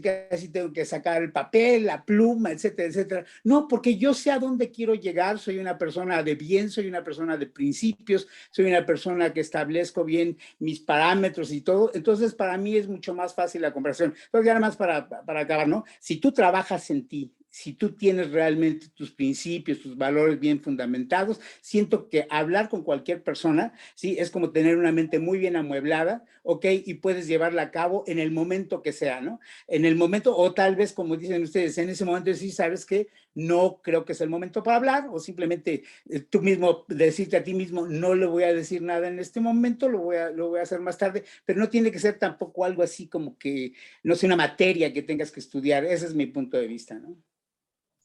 tengo que sacar el papel, la pluma, etcétera, etcétera. No, porque yo sé a dónde quiero llegar, soy una persona de bien, soy una persona de principios, soy una persona que establezco bien mis parámetros y todo, entonces para mí es mucho más fácil la conversación. Entonces, ya nada más para acabar, ¿no? Si tú trabajas en ti, si tú tienes realmente tus principios, tus valores bien fundamentados, siento que hablar con cualquier persona, ¿sí? Es como tener una mente muy bien amueblada, ¿ok? Y puedes llevarla a cabo en el momento que sea, ¿no? En el momento, o tal vez, como dicen ustedes, en ese momento sí, ¿sabes qué? No creo que es el momento para hablar, o simplemente tú mismo decirte a ti mismo, no le voy a decir nada en este momento, lo voy a hacer más tarde, pero no tiene que ser tampoco algo así como que, no sé, una materia que tengas que estudiar. Ese es mi punto de vista, ¿no?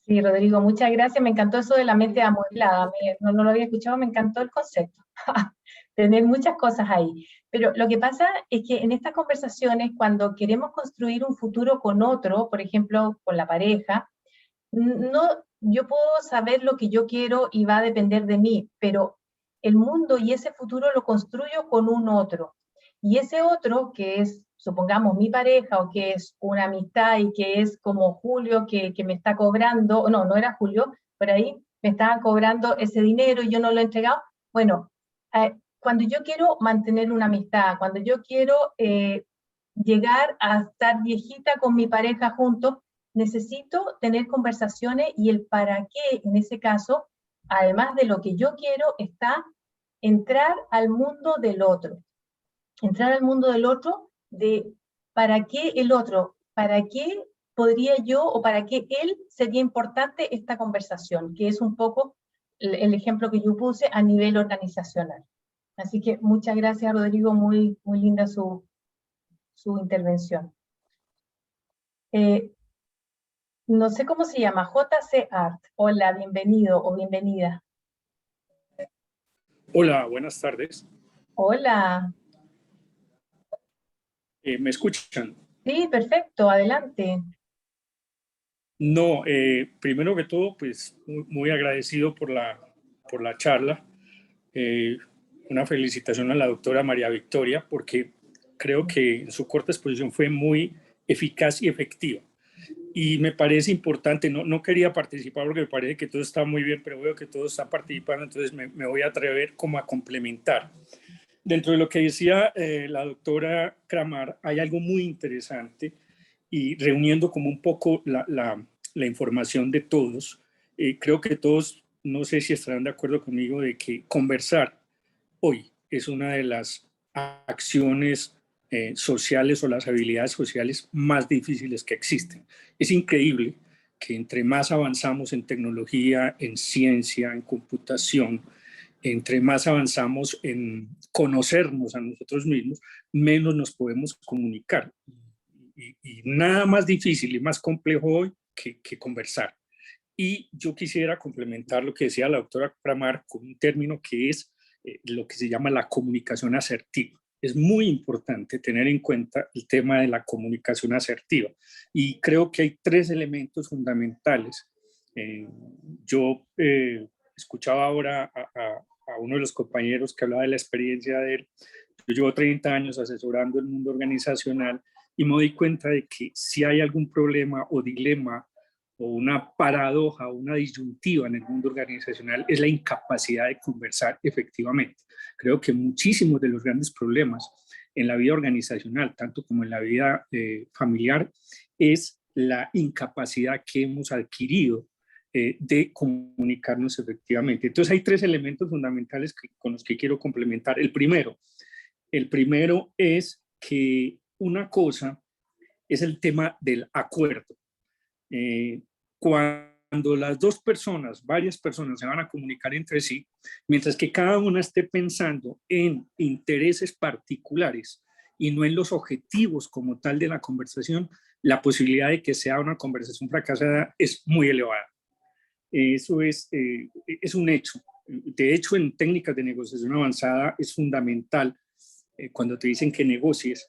Sí, Rodrigo, muchas gracias. Me encantó eso de la mente amueblada. No lo había escuchado, me encantó el concepto. Tener muchas cosas ahí. Pero lo que pasa es que en estas conversaciones, cuando queremos construir un futuro con otro, por ejemplo, con la pareja, no, yo puedo saber lo que yo quiero y va a depender de mí, pero el mundo y ese futuro lo construyo con un otro. Y ese otro, que es, supongamos, mi pareja o que es una amistad y que es como Julio que me está cobrando, no era Julio, por ahí me estaban cobrando ese dinero y yo no lo he entregado. Bueno, cuando yo quiero mantener una amistad, cuando yo quiero llegar a estar viejita con mi pareja juntos, necesito tener conversaciones y el para qué, en ese caso, además de lo que yo quiero, está entrar al mundo del otro. Entrar al mundo del otro de para qué el otro, para qué podría yo o para qué él sería importante esta conversación, que es un poco el ejemplo que yo puse a nivel organizacional. Así que muchas gracias, Rodrigo, muy linda su intervención. No sé cómo se llama, JC Art. Hola, bienvenido o bienvenida. Hola, buenas tardes. Hola. ¿Me escuchan? Sí, perfecto, adelante. No, primero que todo, pues muy agradecido por la charla. Una felicitación a la doctora María Victoria, porque creo que en su corta exposición fue muy eficaz y efectiva. Y me parece importante, no quería participar porque me parece que todo está muy bien, pero veo que todos están participando, entonces me voy a atrever como a complementar. Dentro de lo que decía la doctora Kramar, hay algo muy interesante y reuniendo como un poco la información de todos, creo que todos, no sé si estarán de acuerdo conmigo, de que conversar hoy es una de las acciones sociales o las habilidades sociales más difíciles que existen. Es increíble que entre más avanzamos en tecnología, en ciencia, en computación, entre más avanzamos en conocernos a nosotros mismos, menos nos podemos comunicar. Y nada más difícil y más complejo hoy que conversar. Y yo quisiera complementar lo que decía la doctora Kramar con un término que es lo que se llama la comunicación asertiva. Es muy importante tener en cuenta el tema de la comunicación asertiva. Y creo que hay tres elementos fundamentales. Yo escuchaba ahora a uno de los compañeros que hablaba de la experiencia de él. Yo llevo 30 años asesorando el mundo organizacional y me doy cuenta de que si hay algún problema o dilema o una paradoja o una disyuntiva en el mundo organizacional es la incapacidad de conversar efectivamente. Creo que muchísimos de los grandes problemas en la vida organizacional, tanto como en la vida familiar, es la incapacidad que hemos adquirido de comunicarnos efectivamente. Entonces hay tres elementos fundamentales con los que quiero complementar. El primero es que una cosa es el tema del acuerdo. Cuando las dos personas, varias personas se van a comunicar entre sí, mientras que cada una esté pensando en intereses particulares y no en los objetivos como tal de la conversación, la posibilidad de que sea una conversación fracasada es muy elevada. Eso es un hecho. De hecho, en técnicas de negociación avanzada es fundamental cuando te dicen que negocies,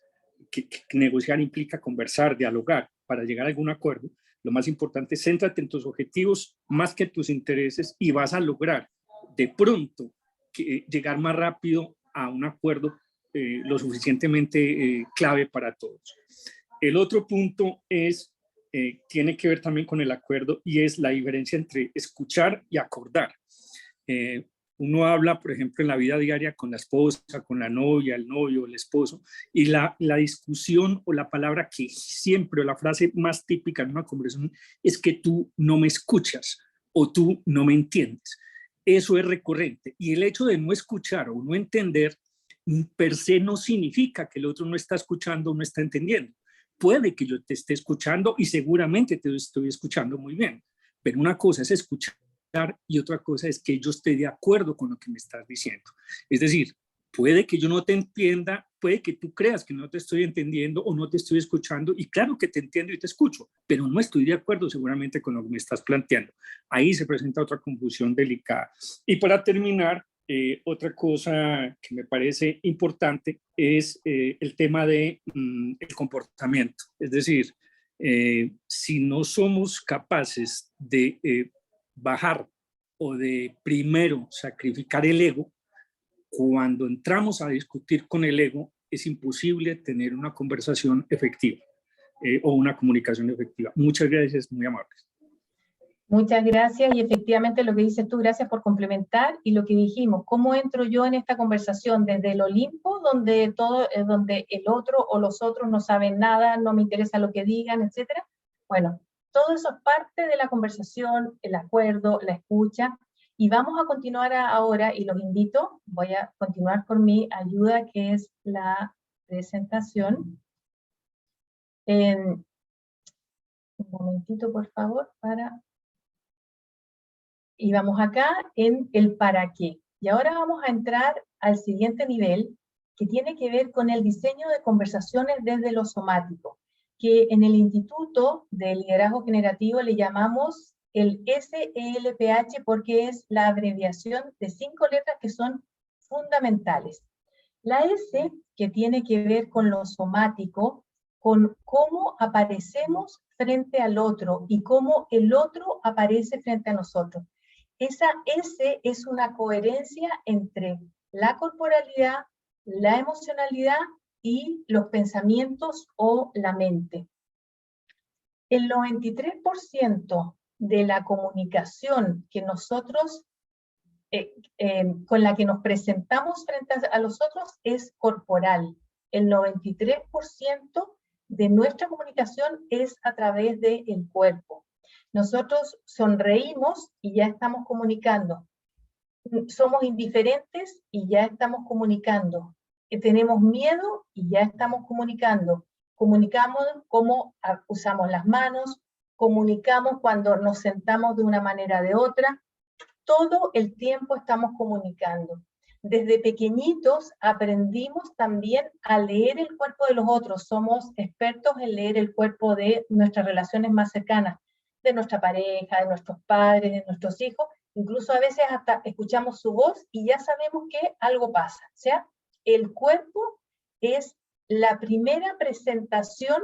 que negociar implica conversar, dialogar para llegar a algún acuerdo. Lo más importante es céntrate en tus objetivos más que en tus intereses y vas a lograr de pronto llegar más rápido a un acuerdo lo suficientemente clave para todos. El otro punto es, tiene que ver también con el acuerdo y es la diferencia entre escuchar y acordar. Uno habla, por ejemplo, en la vida diaria con la esposa, con la novia, el novio, el esposo, y la discusión o la palabra que siempre, o la frase más típica en una conversación es que tú no me escuchas o tú no me entiendes. Eso es recurrente. Y el hecho de no escuchar o no entender per se no significa que el otro no está escuchando o no está entendiendo. Puede que yo te esté escuchando y seguramente te estoy escuchando muy bien, pero una cosa es escuchar y otra cosa es que yo esté de acuerdo con lo que me estás diciendo. Es decir, puede que yo no te entienda, puede que tú creas que no te estoy entendiendo o no te estoy escuchando, y claro que te entiendo y te escucho, pero no estoy de acuerdo seguramente con lo que me estás planteando. Ahí se presenta otra confusión delicada. Y para terminar, otra cosa que me parece importante es el tema de el comportamiento. Es decir, si no somos capaces de bajar o de primero sacrificar el ego, cuando entramos a discutir con el ego, es imposible tener una conversación efectiva o una comunicación efectiva. Muchas gracias, muy amables. Muchas gracias, y efectivamente lo que dices tú, gracias por complementar, y lo que dijimos, ¿cómo entro yo en esta conversación? Desde el Olimpo, donde donde el otro o los otros no saben nada, no me interesa lo que digan, etcétera. Bueno, todo eso es parte de la conversación, el acuerdo, la escucha, y vamos a continuar ahora, y los invito, voy a continuar con mi ayuda, que es la presentación. Un momentito, por favor, y vamos acá en el para qué. Y ahora vamos a entrar al siguiente nivel, que tiene que ver con el diseño de conversaciones desde lo somático, que en el Instituto de Liderazgo Generativo le llamamos el SELPH porque es la abreviación de 5 letras que son fundamentales. La S, que tiene que ver con lo somático, con cómo aparecemos frente al otro y cómo el otro aparece frente a nosotros. Esa S es una coherencia entre la corporalidad, la emocionalidad y los pensamientos o la mente. El 93% de la comunicación que nosotros, con la que nos presentamos frente a los otros es corporal. El 93% de nuestra comunicación es a través del cuerpo. Nosotros sonreímos y ya estamos comunicando. Somos indiferentes y ya estamos comunicando. Tenemos miedo y ya estamos comunicando. Comunicamos cómo usamos las manos, comunicamos cuando nos sentamos de una manera o de otra. Todo el tiempo estamos comunicando. Desde pequeñitos aprendimos también a leer el cuerpo de los otros. Somos expertos en leer el cuerpo de nuestras relaciones más cercanas, de nuestra pareja, de nuestros padres, de nuestros hijos. Incluso a veces hasta escuchamos su voz y ya sabemos que algo pasa. O sea, el cuerpo es la primera presentación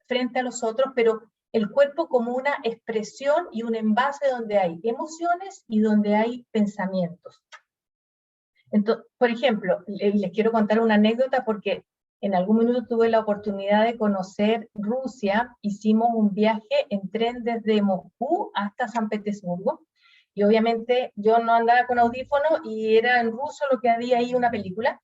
frente a los otros, pero el cuerpo como una expresión y un envase donde hay emociones y donde hay pensamientos. Entonces, por ejemplo, les quiero contar una anécdota porque en algún minuto tuve la oportunidad de conocer Rusia. Hicimos un viaje en tren desde Moscú hasta San Petersburgo, y obviamente yo no andaba con audífono y era en ruso lo que había ahí, una película,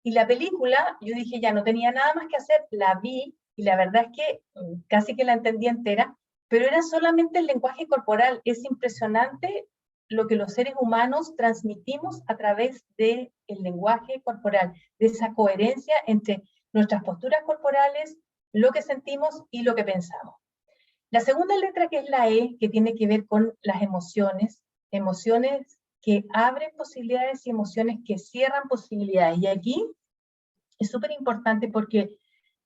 y la película, yo dije ya no tenía nada más que hacer, la vi, y la verdad es que casi que la entendí entera, pero era solamente el lenguaje corporal. Es impresionante lo que los seres humanos transmitimos a través del lenguaje corporal, de esa coherencia entre nuestras posturas corporales, lo que sentimos y lo que pensamos. La segunda letra, que es la E, que tiene que ver con las emociones, emociones que abren posibilidades y emociones que cierran posibilidades. Y aquí es súper importante porque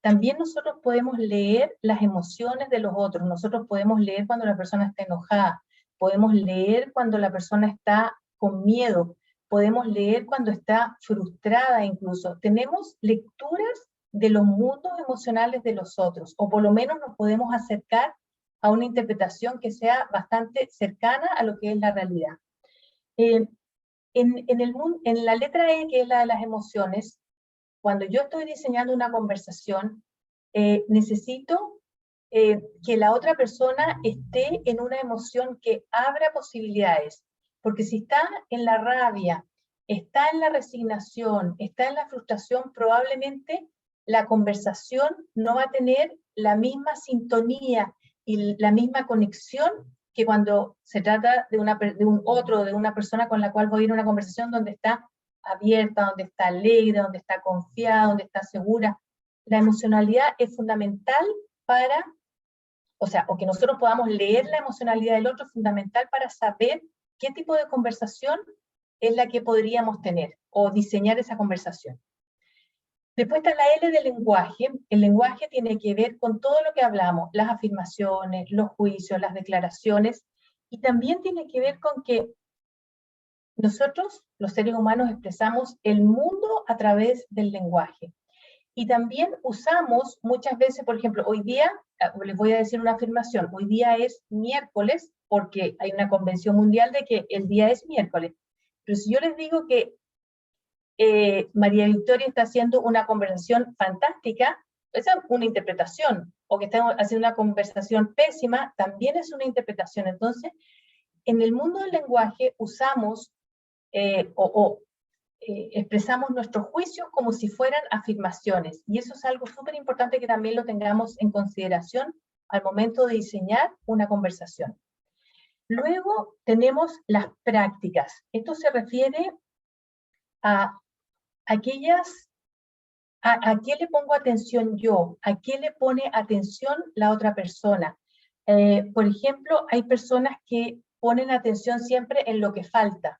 también nosotros podemos leer las emociones de los otros. Nosotros podemos leer cuando la persona está enojada, podemos leer cuando la persona está con miedo, podemos leer cuando está frustrada incluso. Tenemos lecturas de los mundos emocionales de los otros, o por lo menos nos podemos acercar a una interpretación que sea bastante cercana a lo que es la realidad. En la letra E, que es la de las emociones, cuando yo estoy diseñando una conversación, necesito que la otra persona esté en una emoción que abra posibilidades, porque si está en la rabia, está en la resignación, está en la frustración, probablemente la conversación no va a tener la misma sintonía y la misma conexión que cuando se trata de una persona con la cual voy a ir a una conversación donde está abierta, donde está alegre, donde está confiada, donde está segura. La emocionalidad es fundamental para, o que nosotros podamos leer la emocionalidad del otro, es fundamental para saber qué tipo de conversación es la que podríamos tener, o diseñar esa conversación. Después está la L del lenguaje. El lenguaje tiene que ver con todo lo que hablamos, las afirmaciones, los juicios, las declaraciones, y también tiene que ver con que nosotros, los seres humanos, expresamos el mundo a través del lenguaje. Y también usamos muchas veces, por ejemplo, hoy día, les voy a decir una afirmación, hoy día es miércoles, porque hay una convención mundial de que el día es miércoles. Pero si yo les digo que María Victoria está haciendo una conversación fantástica, esa es una interpretación, o que está haciendo una conversación pésima, también es una interpretación. Entonces, en el mundo del lenguaje usamos expresamos nuestros juicios como si fueran afirmaciones, y eso es algo súper importante que también lo tengamos en consideración al momento de diseñar una conversación. Luego tenemos las prácticas. Esto se refiere a aquellas, a qué le pongo atención yo, a qué le pone atención la otra persona. Por ejemplo, hay personas que ponen atención siempre en lo que falta,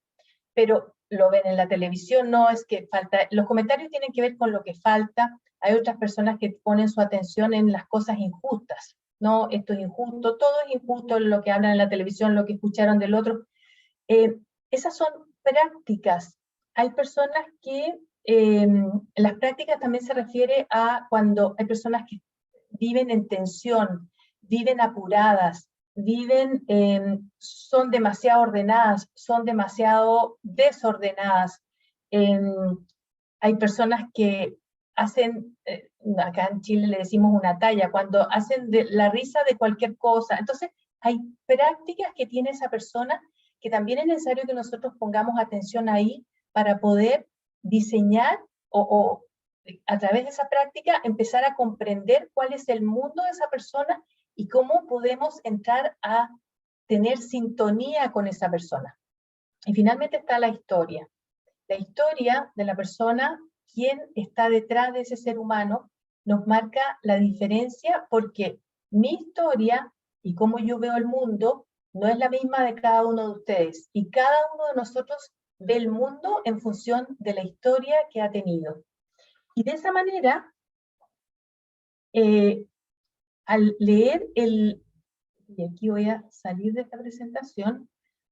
pero lo ven en la televisión, no es que falta, los comentarios tienen que ver con lo que falta. Hay otras personas que ponen su atención en las cosas injustas, no, esto es injusto, todo es injusto, lo que hablan en la televisión, lo que escucharon del otro. Esas son prácticas. Hay personas que, las prácticas también se refiere a cuando hay personas que viven en tensión, viven apuradas, son demasiado ordenadas, son demasiado desordenadas. Hay personas que hacen, acá en Chile le decimos una talla, cuando hacen la risa de cualquier cosa. Entonces, hay prácticas que tiene esa persona que también es necesario que nosotros pongamos atención ahí para poder diseñar o a través de esa práctica empezar a comprender cuál es el mundo de esa persona y cómo podemos entrar a tener sintonía con esa persona. Y finalmente está la historia. La historia de la persona, quién está detrás de ese ser humano, nos marca la diferencia, porque mi historia y cómo yo veo el mundo no es la misma de cada uno de ustedes. Y cada uno de nosotros ve el mundo en función de la historia que ha tenido. Y de esa manera, al leer y aquí voy a salir de esta presentación,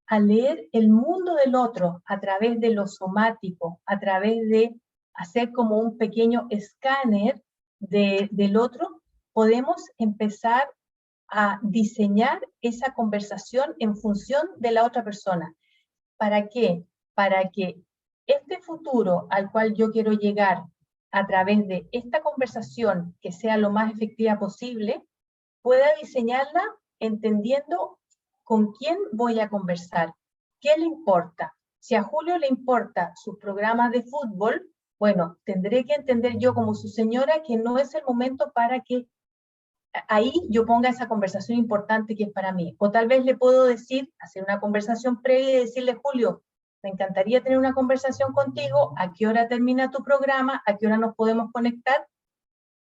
al leer el mundo del otro a través de lo somático, a través de hacer como un pequeño escáner del otro, podemos empezar a diseñar esa conversación en función de la otra persona. ¿Para qué? Para que este futuro al cual yo quiero llegar a través de esta conversación que sea lo más efectiva posible, pueda diseñarla entendiendo con quién voy a conversar, qué le importa. Si a Julio le importa sus programas de fútbol, bueno, tendré que entender yo como su señora que no es el momento para que ahí yo ponga esa conversación importante que es para mí. O tal vez le puedo decir, hacer una conversación previa y decirle, Julio, me encantaría tener una conversación contigo, ¿a qué hora termina tu programa? ¿A qué hora nos podemos conectar?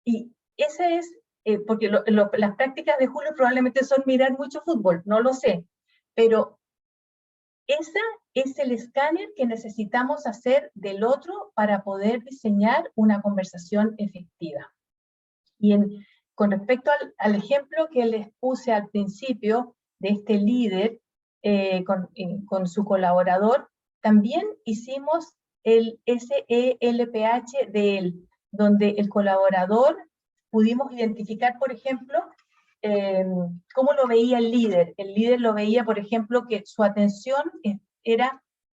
Y ese es porque las prácticas de Julio probablemente son mirar mucho fútbol, no lo sé, pero ese es el escáner que necesitamos hacer del otro para poder diseñar una conversación efectiva. Y con respecto al ejemplo que les puse al principio de este líder con su colaborador, también hicimos el SELPH de él, donde el colaborador pudimos identificar, por ejemplo, cómo lo veía el líder. El líder lo veía, por ejemplo, que su atención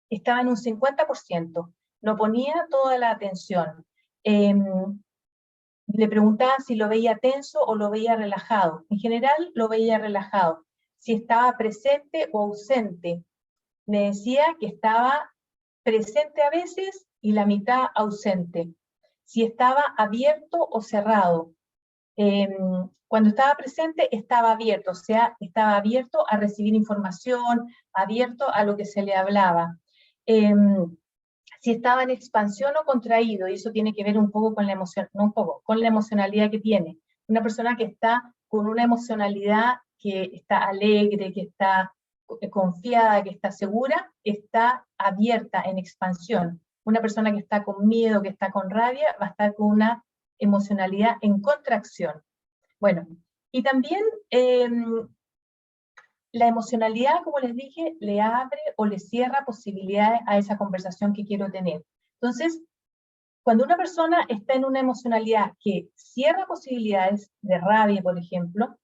estaba en un 50%, no ponía toda la atención. Le preguntaba si lo veía tenso o lo veía relajado. En general lo veía relajado. Si estaba presente o ausente. Me decía que estaba presente a veces y la mitad ausente. Si estaba abierto o cerrado. Cuando estaba presente estaba abierto, o sea, estaba abierto a recibir información, abierto a lo que se le hablaba. Si estaba en expansión o contraído, y eso tiene que ver un poco con la emoción, no un poco, con la emocionalidad que tiene. Una persona que está con una emocionalidad que está alegre, que está confiada, que está segura, está abierta en expansión. Una persona que está con miedo, que está con rabia, va a estar con una emocionalidad en contracción. Bueno, y también la emocionalidad, como les dije, le abre o le cierra posibilidades a esa conversación que quiero tener. Entonces, cuando una persona está en una emocionalidad que cierra posibilidades de rabia, por ejemplo,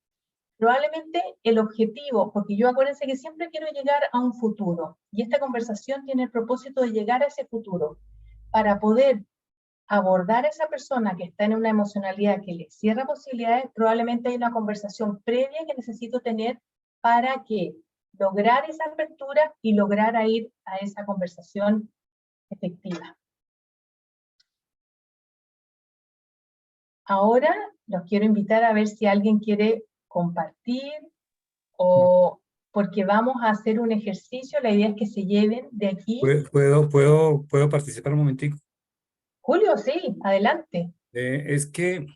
probablemente el objetivo, porque yo acuérdense que siempre quiero llegar a un futuro, y esta conversación tiene el propósito de llegar a ese futuro. Para poder abordar a esa persona que está en una emocionalidad que le cierra posibilidades, probablemente hay una conversación previa que necesito tener para que lograr esa apertura y lograr ir a esa conversación efectiva. Ahora los quiero invitar a ver si alguien quiere compartir o porque vamos a hacer un ejercicio, la idea es que se lleven de aquí. ¿Puedo participar un momentico? Julio, sí, adelante. Es que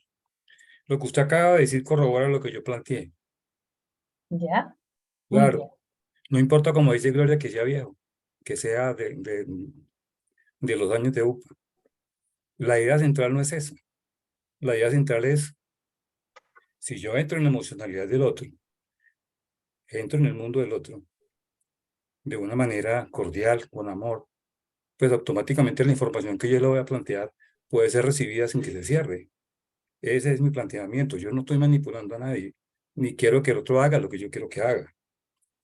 lo que usted acaba de decir corrobora lo que yo planteé. ¿Ya? Muy bien. Claro, no importa como dice Gloria que sea viejo, que sea de los años de UPA. La idea central no es eso. La idea central es, si yo entro en la emocionalidad del otro, entro en el mundo del otro, de una manera cordial, con amor, pues automáticamente la información que yo le voy a plantear puede ser recibida sin que se cierre. Ese es mi planteamiento. Yo no estoy manipulando a nadie, ni quiero que el otro haga lo que yo quiero que haga.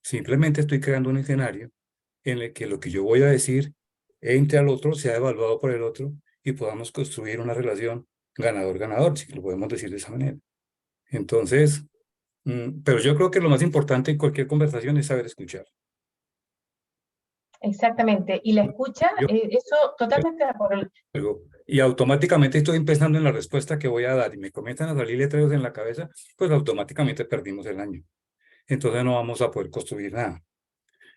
Simplemente estoy creando un escenario en el que lo que yo voy a decir entre al otro, sea evaluado por el otro y podamos construir una relación ganador-ganador, si lo podemos decir de esa manera. Entonces, pero yo creo que lo más importante en cualquier conversación es saber escuchar. Exactamente, y la escucha, eso totalmente de acuerdo. Y automáticamente estoy empezando en la respuesta que voy a dar y me comienzan a salir letreros en la cabeza, pues automáticamente perdimos el año. Entonces no vamos a poder construir nada.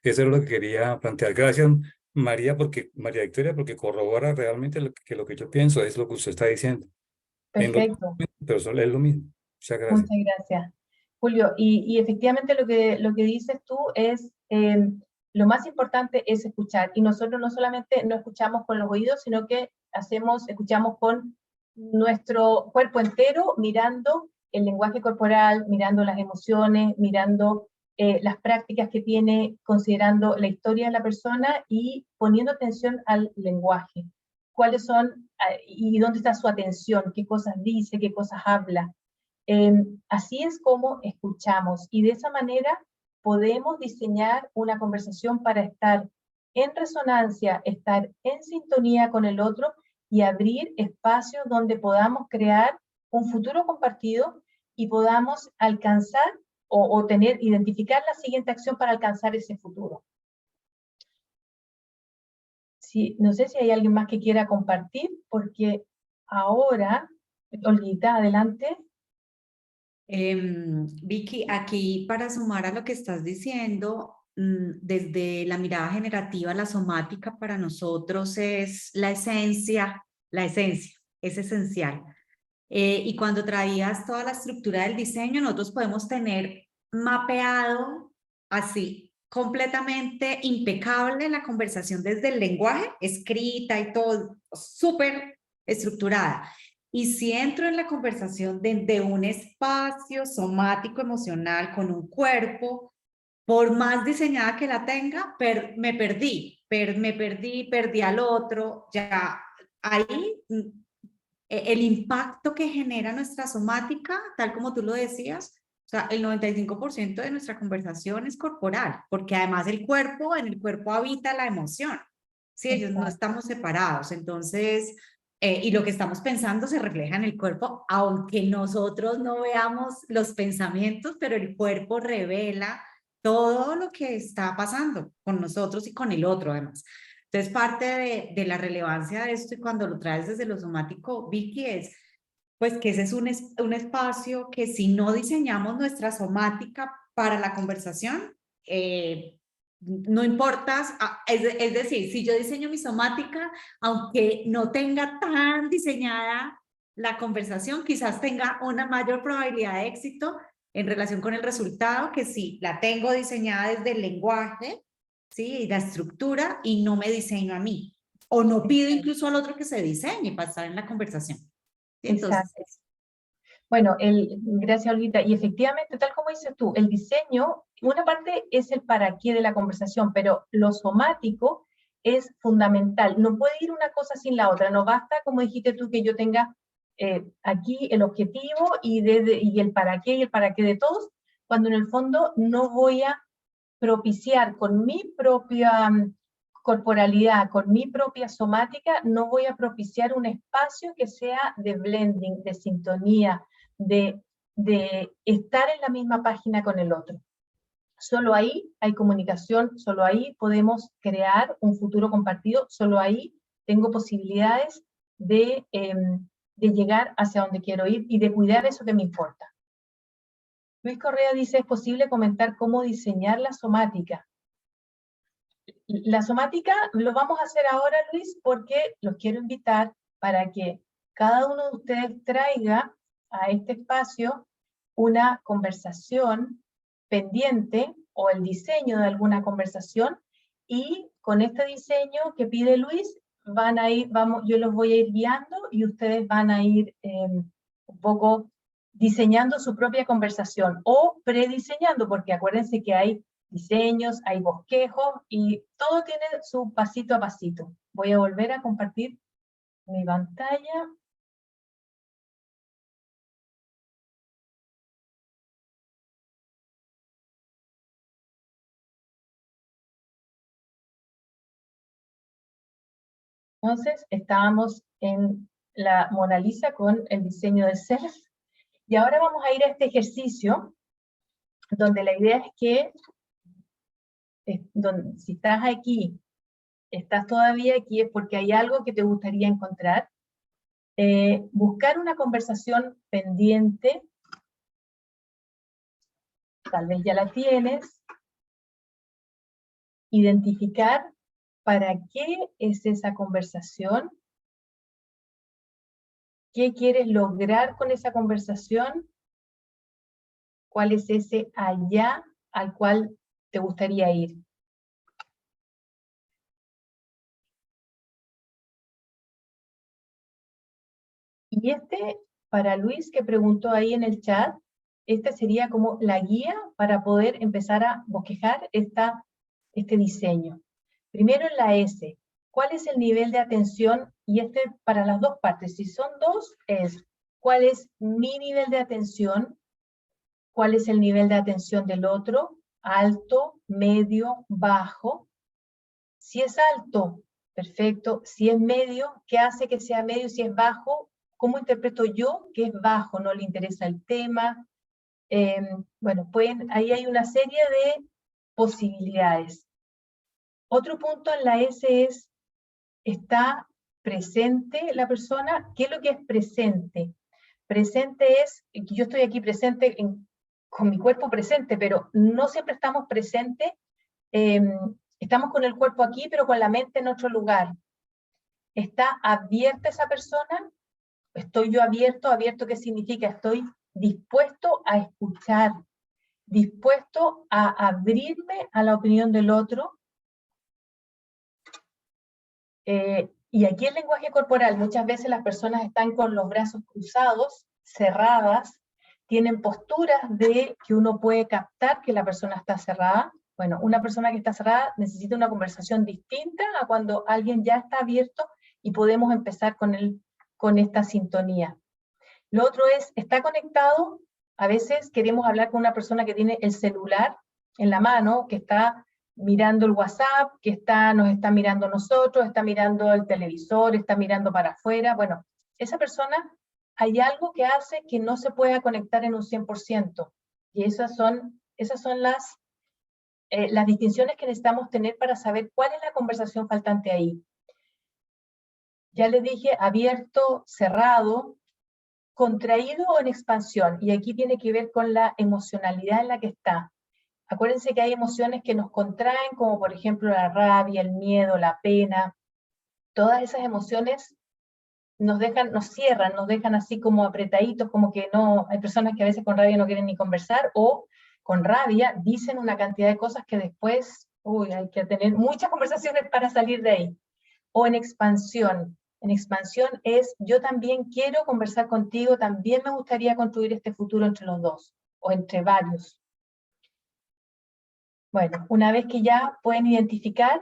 Eso es lo que quería plantear. Gracias, María Victoria, porque corrobora realmente lo que yo pienso, es lo que usted está diciendo. Perfecto. Pero solo es lo mismo. Muchas gracias. Muchas gracias, Julio. Y efectivamente lo que dices tú es, lo más importante es escuchar. Y nosotros no solamente no escuchamos con los oídos, sino que escuchamos con nuestro cuerpo entero, mirando el lenguaje corporal, mirando las emociones, mirando las prácticas que tiene, considerando la historia de la persona y poniendo atención al lenguaje. ¿Cuáles son y dónde está su atención? ¿Qué cosas dice? ¿Qué cosas habla? Así es como escuchamos y de esa manera podemos diseñar una conversación para estar en resonancia, estar en sintonía con el otro y abrir espacios donde podamos crear un futuro compartido y podamos alcanzar o identificar la siguiente acción para alcanzar ese futuro. Sí, no sé si hay alguien más que quiera compartir, porque ahora, Olguita, adelante. Vicky, aquí para sumar a lo que estás diciendo, desde la mirada generativa, la somática para nosotros es la esencia, es esencial. Y cuando traías toda la estructura del diseño, nosotros podemos tener mapeado así, completamente impecable la conversación desde el lenguaje, escrita y todo, súper estructurada. Y si entro en la conversación de un espacio somático emocional con un cuerpo, por más diseñada que la tenga, me perdí al otro, ya ahí el impacto que genera nuestra somática, tal como tú lo decías, o sea, el 95% de nuestra conversación es corporal, porque además en el cuerpo habita la emoción, ¿sí? Ellos no estamos separados, entonces, y lo que estamos pensando se refleja en el cuerpo, aunque nosotros no veamos los pensamientos, pero el cuerpo revela todo lo que está pasando con nosotros y con el otro, además. Entonces, parte de la relevancia de esto, y cuando lo traes desde lo somático, Vicky, es pues que ese es un espacio que si no diseñamos nuestra somática para la conversación, no importa, es decir, si yo diseño mi somática, aunque no tenga tan diseñada la conversación, quizás tenga una mayor probabilidad de éxito en relación con el resultado, que si la tengo diseñada desde el lenguaje, ¿sí? Y la estructura, y no me diseño a mí, o no pido incluso al otro que se diseñe para estar en la conversación. ¿Sí? Entonces, Exacto. Bueno, gracias, Olguita. Y efectivamente, tal como dices tú, el diseño, una parte es el para qué de la conversación, pero lo somático es fundamental. No puede ir una cosa sin la otra. No basta, como dijiste tú, que yo tenga aquí el objetivo y el para qué de todos, cuando en el fondo no voy a propiciar con mi propia corporalidad, con mi propia somática, no voy a propiciar un espacio que sea de blending, de sintonía, de estar en la misma página con el otro. Solo ahí hay comunicación, solo ahí podemos crear un futuro compartido, solo ahí tengo posibilidades de llegar hacia donde quiero ir y de cuidar eso que me importa. Luis Correa dice, ¿es posible comentar cómo diseñar la somática? La somática lo vamos a hacer ahora, Luis, porque los quiero invitar para que cada uno de ustedes traiga a este espacio una conversación pendiente o el diseño de alguna conversación, y con este diseño que pide Luis, van a ir, yo los voy a ir guiando y ustedes van a ir un poco diseñando su propia conversación o prediseñando, porque acuérdense que hay diseños, hay bosquejos y todo tiene su pasito a pasito. Voy a volver a compartir mi pantalla. Entonces, estábamos en la Mona Lisa con el diseño del self, y ahora vamos a ir a este ejercicio, donde la idea es que, si estás aquí, estás todavía aquí, es porque hay algo que te gustaría encontrar. Buscar una conversación pendiente, tal vez ya la tienes. Identificar para qué es esa conversación, qué quieres lograr con esa conversación, cuál es ese allá al cual te gustaría ir. Y para Luis, que preguntó ahí en el chat, esta sería como la guía para poder empezar a bosquejar este diseño. Primero en la S, ¿cuál es el nivel de atención? Y para las dos partes, si son dos, es ¿cuál es mi nivel de atención? ¿Cuál es el nivel de atención del otro? Alto, medio, bajo. Si es alto, perfecto. Si es medio, ¿qué hace que sea medio? Si es bajo, ¿cómo interpreto yo que es bajo? ¿No le interesa el tema? Bueno, ahí hay una serie de posibilidades. Otro punto en la S es, ¿está presente la persona? ¿Qué es lo que es presente? Presente es, yo estoy aquí presente con mi cuerpo presente, pero no siempre estamos presentes. Estamos con el cuerpo aquí, pero con la mente en otro lugar. ¿Está abierta esa persona? Estoy yo abierto, abierto ¿qué significa? Estoy dispuesto a escuchar, dispuesto a abrirme a la opinión del otro. Y aquí el lenguaje corporal, muchas veces las personas están con los brazos cruzados, cerradas, tienen posturas de que uno puede captar que la persona está cerrada. Bueno, una persona que está cerrada necesita una conversación distinta a cuando alguien ya está abierto y podemos empezar con esta sintonía. Lo otro es, está conectado, a veces queremos hablar con una persona que tiene el celular en la mano, que está mirando el WhatsApp, que nos está mirando nosotros, está mirando el televisor, está mirando para afuera. Bueno, esa persona, hay algo que hace que no se pueda conectar en un 100%. Y esas son las distinciones que necesitamos tener para saber cuál es la conversación faltante ahí. Ya les dije, abierto, cerrado, contraído o en expansión. Y aquí tiene que ver con la emocionalidad en la que está. Acuérdense que hay emociones que nos contraen, como por ejemplo la rabia, el miedo, la pena. Todas esas emociones nos cierran, nos dejan así como apretaditos, como que no, hay personas que a veces con rabia no quieren ni conversar, o con rabia dicen una cantidad de cosas que después, hay que tener muchas conversaciones para salir de ahí. O en expansión. En expansión es, yo también quiero conversar contigo, también me gustaría construir este futuro entre los dos, o entre varios. Bueno, una vez que ya pueden identificar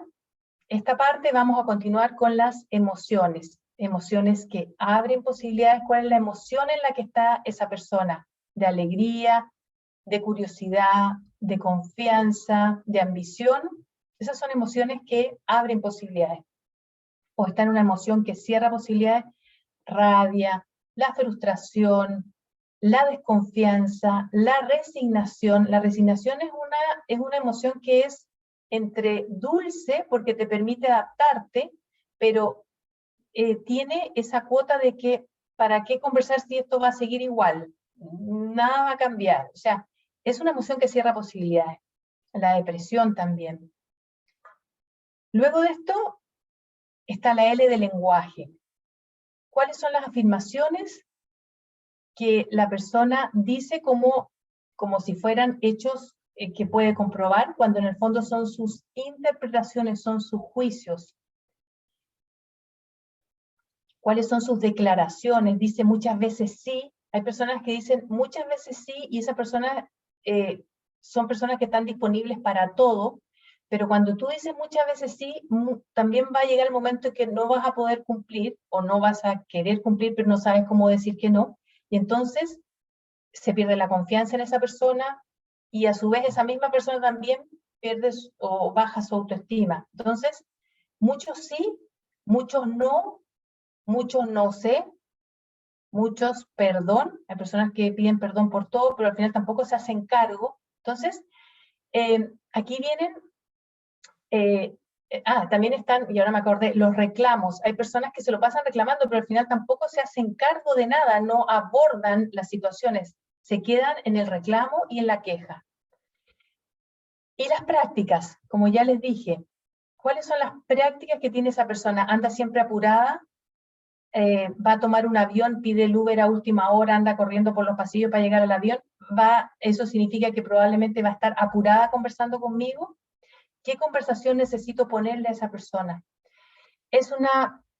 esta parte, vamos a continuar con las emociones. Emociones que abren posibilidades. ¿Cuál es la emoción en la que está esa persona? De alegría, de curiosidad, de confianza, de ambición. Esas son emociones que abren posibilidades. O está en una emoción que cierra posibilidades. Rabia, la frustración, la desconfianza, la resignación. La resignación es una emoción que es entre dulce, porque te permite adaptarte, pero tiene esa cuota de que, ¿para qué conversar si esto va a seguir igual? Nada va a cambiar. O sea, es una emoción que cierra posibilidades. La depresión también. Luego de esto está la L de lenguaje. ¿Cuáles son las afirmaciones que la persona dice como si fueran hechos que puede comprobar, cuando en el fondo son sus interpretaciones, son sus juicios? ¿Cuáles son sus declaraciones? Dice muchas veces sí. Hay personas que dicen muchas veces sí, y esas personas son personas que están disponibles para todo, pero cuando tú dices muchas veces sí, también va a llegar el momento en que no vas a poder cumplir, o no vas a querer cumplir, pero no sabes cómo decir que no, y entonces se pierde la confianza en esa persona, y a su vez esa misma persona también pierde o baja su autoestima. Entonces, muchos sí, muchos no sé, muchos perdón. Hay personas que piden perdón por todo, pero al final tampoco se hacen cargo. Entonces, aquí vienen, también están, y ahora me acordé, los reclamos. Hay personas que se lo pasan reclamando, pero al final tampoco se hacen cargo de nada, no abordan las situaciones, se quedan en el reclamo y en la queja. Y las prácticas, como ya les dije, ¿cuáles son las prácticas que tiene esa persona? Anda siempre apurada, va a tomar un avión, pide el Uber a última hora, anda corriendo por los pasillos para llegar al avión. Eso significa que probablemente va a estar apurada conversando conmigo. ¿Qué conversación necesito ponerle a esa persona?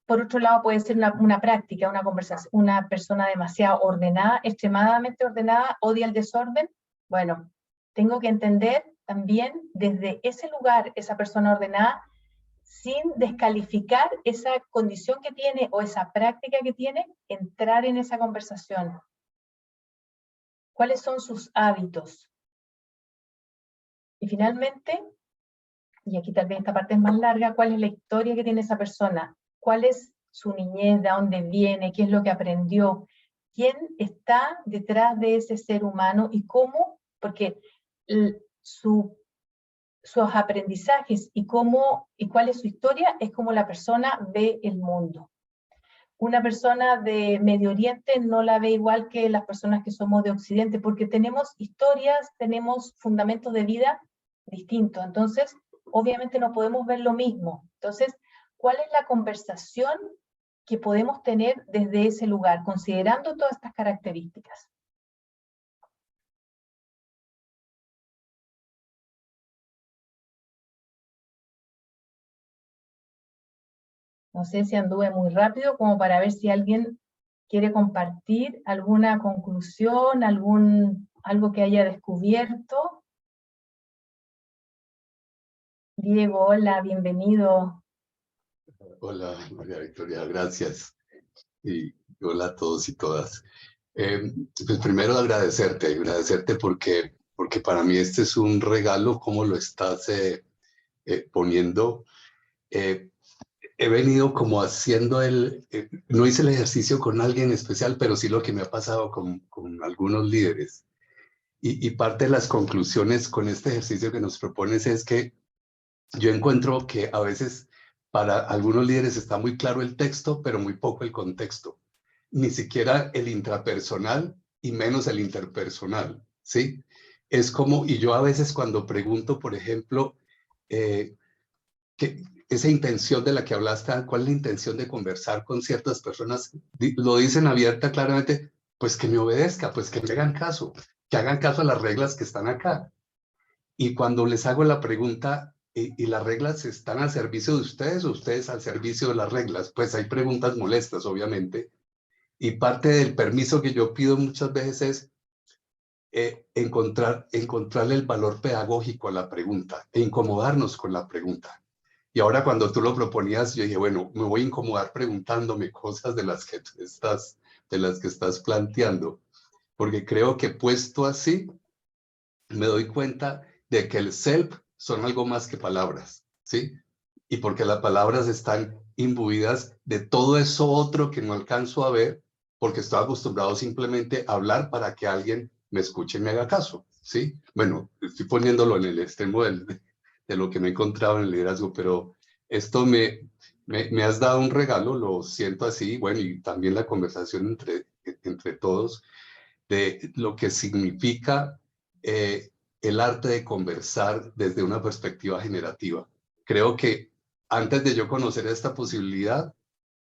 Por otro lado, puede ser una práctica, una conversación. Una persona demasiado ordenada, extremadamente ordenada, odia el desorden. Bueno, tengo que entender también desde ese lugar, esa persona ordenada, sin descalificar esa condición que tiene o esa práctica que tiene, entrar en esa conversación. ¿Cuáles son sus hábitos? Y finalmente, y aquí tal vez esta parte es más larga, ¿cuál es la historia que tiene esa persona? ¿Cuál es su niñez? ¿De dónde viene? ¿Qué es lo que aprendió? ¿Quién está detrás de ese ser humano? ¿Y cómo? Porque sus aprendizajes y cuál es su historia es como la persona ve el mundo. Una persona de Medio Oriente no la ve igual que las personas que somos de Occidente, porque tenemos historias, tenemos fundamentos de vida distintos. Entonces, obviamente no podemos ver lo mismo. Entonces, ¿cuál es la conversación que podemos tener desde ese lugar, considerando todas estas características. No sé si anduve muy rápido, como para ver si alguien quiere compartir alguna conclusión, algo que haya descubierto. Diego, hola, bienvenido. Hola, María Victoria, gracias. Y hola a todos y todas. Pues primero agradecerte porque para mí este es un regalo, como lo estás poniendo. He venido como haciendo no hice el ejercicio con alguien especial, pero sí lo que me ha pasado con algunos líderes. Y parte de las conclusiones con este ejercicio que nos propones es que yo encuentro que a veces para algunos líderes está muy claro el texto, pero muy poco el contexto. Ni siquiera el intrapersonal y menos el interpersonal, ¿sí? Es como, y yo a veces cuando pregunto, por ejemplo, esa intención de la que hablaste, ¿cuál es la intención de conversar con ciertas personas? Lo dicen abierta, claramente, pues que me obedezca, pues que me hagan caso, que hagan caso a las reglas que están acá. Y cuando les hago la pregunta, ¿y las reglas están al servicio de ustedes o ustedes al servicio de las reglas? Pues hay preguntas molestas, obviamente. Y parte del permiso que yo pido muchas veces es encontrarle el valor pedagógico a la pregunta e incomodarnos con la pregunta. Y ahora cuando tú lo proponías, yo dije, bueno, me voy a incomodar preguntándome cosas de las que estás planteando, porque creo que puesto así, me doy cuenta de que el self son algo más que palabras, ¿sí? Y porque las palabras están imbuidas de todo eso otro que no alcanzo a ver, porque estoy acostumbrado simplemente a hablar para que alguien me escuche y me haga caso, ¿sí? Bueno, estoy poniéndolo en el extremo de lo que me he encontrado en el liderazgo, pero esto me has dado un regalo, lo siento así, bueno, y también la conversación entre todos, de lo que significa el arte de conversar desde una perspectiva generativa. Creo que antes de yo conocer esta posibilidad,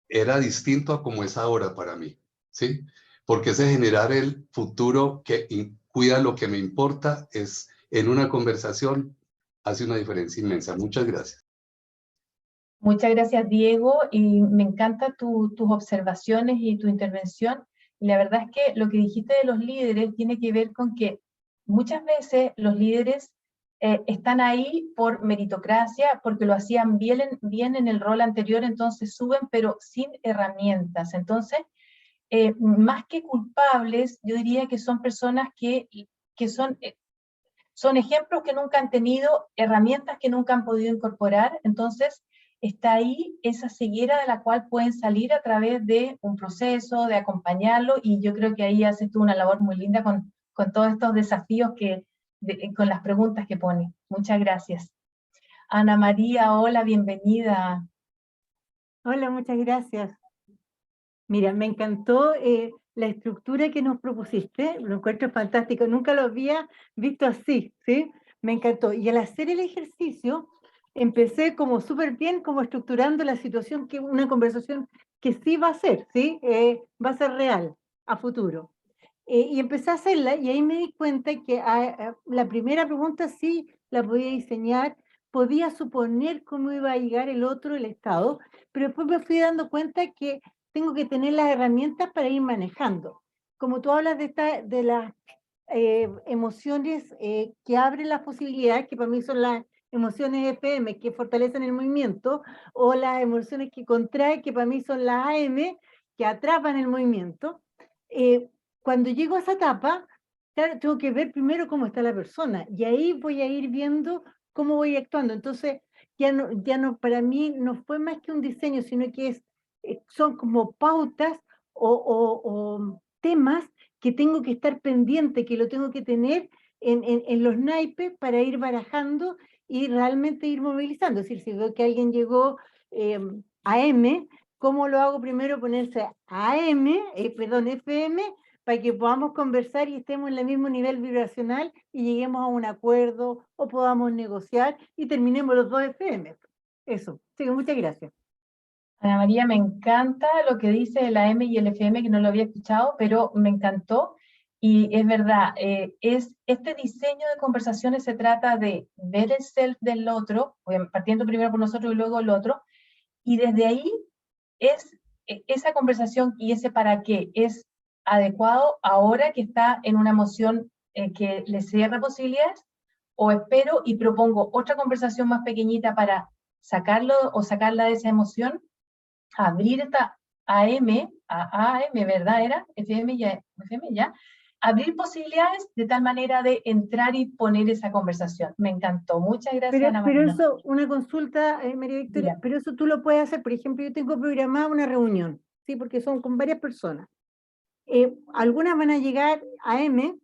era distinto a como es ahora para mí, ¿sí? Porque ese generar el futuro que cuida lo que me importa es en una conversación hace una diferencia inmensa. Muchas gracias. Muchas gracias, Diego, y me encantan tus observaciones y tu intervención. Y la verdad es que lo que dijiste de los líderes tiene que ver con que muchas veces los líderes están ahí por meritocracia, porque lo hacían bien en el rol anterior, entonces suben, pero sin herramientas. Entonces, más que culpables, yo diría que son personas que son ejemplos que nunca han tenido, herramientas que nunca han podido incorporar, entonces está ahí esa ceguera de la cual pueden salir a través de un proceso, de acompañarlo, y yo creo que ahí haces tú una labor muy linda con todos estos desafíos con las preguntas que pone. Muchas gracias. Ana María, hola, bienvenida. Hola, muchas gracias. Mira, me encantó la estructura que nos propusiste, lo encuentro fantástico, nunca lo había visto así, ¿sí? Me encantó. Y al hacer el ejercicio, empecé como súper bien, como estructurando la situación, que una conversación que sí va a ser, ¿sí? Va a ser real, a futuro. Y empecé a hacerla y ahí me di cuenta que la primera pregunta sí la podía diseñar, podía suponer cómo iba a llegar el otro, el Estado, pero después me fui dando cuenta que tengo que tener las herramientas para ir manejando. Como tú hablas de las emociones que abren las posibilidades, que para mí son las emociones FM, que fortalecen el movimiento, o las emociones que contraen, que para mí son las AM, que atrapan el movimiento. Cuando llego a esa etapa, claro, tengo que ver primero cómo está la persona, y ahí voy a ir viendo cómo voy actuando. Entonces, ya no, para mí no fue más que un diseño, sino que son como pautas o temas que tengo que estar pendiente, que lo tengo que tener en los naipes para ir barajando y realmente ir movilizando. Es decir, si veo que alguien llegó a M, ¿cómo lo hago? Primero ponerse AM, perdón, FM, para que podamos conversar y estemos en el mismo nivel vibracional y lleguemos a un acuerdo o podamos negociar y terminemos los dos FM. Eso. Sí, muchas gracias. Ana María, me encanta lo que dice la M y el FM, que no lo había escuchado, pero me encantó. Y es verdad, este diseño de conversaciones se trata de ver el self del otro, partiendo primero por nosotros y luego el otro, y desde ahí esa conversación y ese para qué es adecuado ahora que está en una emoción que le cierra posibilidades, o espero y propongo otra conversación más pequeñita para sacarlo o sacarla de esa emoción, abrir esta AM, ¿verdad? Era FM ya, abrir posibilidades de tal manera de entrar y poner esa conversación. Me encantó. Muchas gracias, Ana Pero María. eso, una consulta, María Victoria, Mira. pero eso tú lo puedes hacer, por ejemplo, yo tengo programada una reunión, ¿sí? Porque son con varias personas. Algunas van a llegar a M,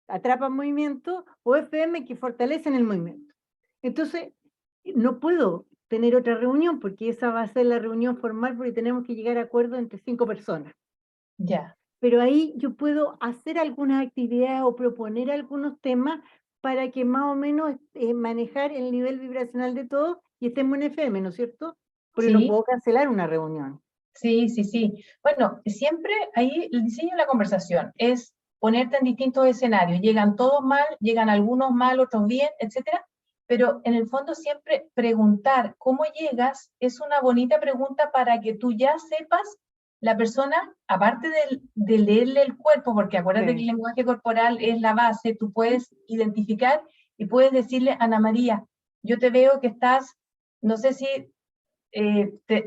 atrapan movimiento, o FM, que fortalecen el movimiento. Entonces, no puedo tener otra reunión, porque esa va a ser la reunión formal, porque tenemos que llegar a acuerdo entre 5 personas. Ya. Pero ahí yo puedo hacer algunas actividades o proponer algunos temas para que más o menos manejar el nivel vibracional de todos y estemos en FM, ¿no es cierto? Porque no Sí. puedo cancelar una reunión. Sí, sí, sí. Bueno, siempre ahí el diseño de la conversación es ponerte en distintos escenarios. Llegan todos mal, llegan algunos mal, otros bien, etcétera. Pero en el fondo siempre preguntar cómo llegas es una bonita pregunta para que tú ya sepas la persona, aparte de leerle el cuerpo, porque acuérdate que el lenguaje corporal es la base, tú puedes identificar y puedes decirle, Ana María, yo te veo que estás, no sé si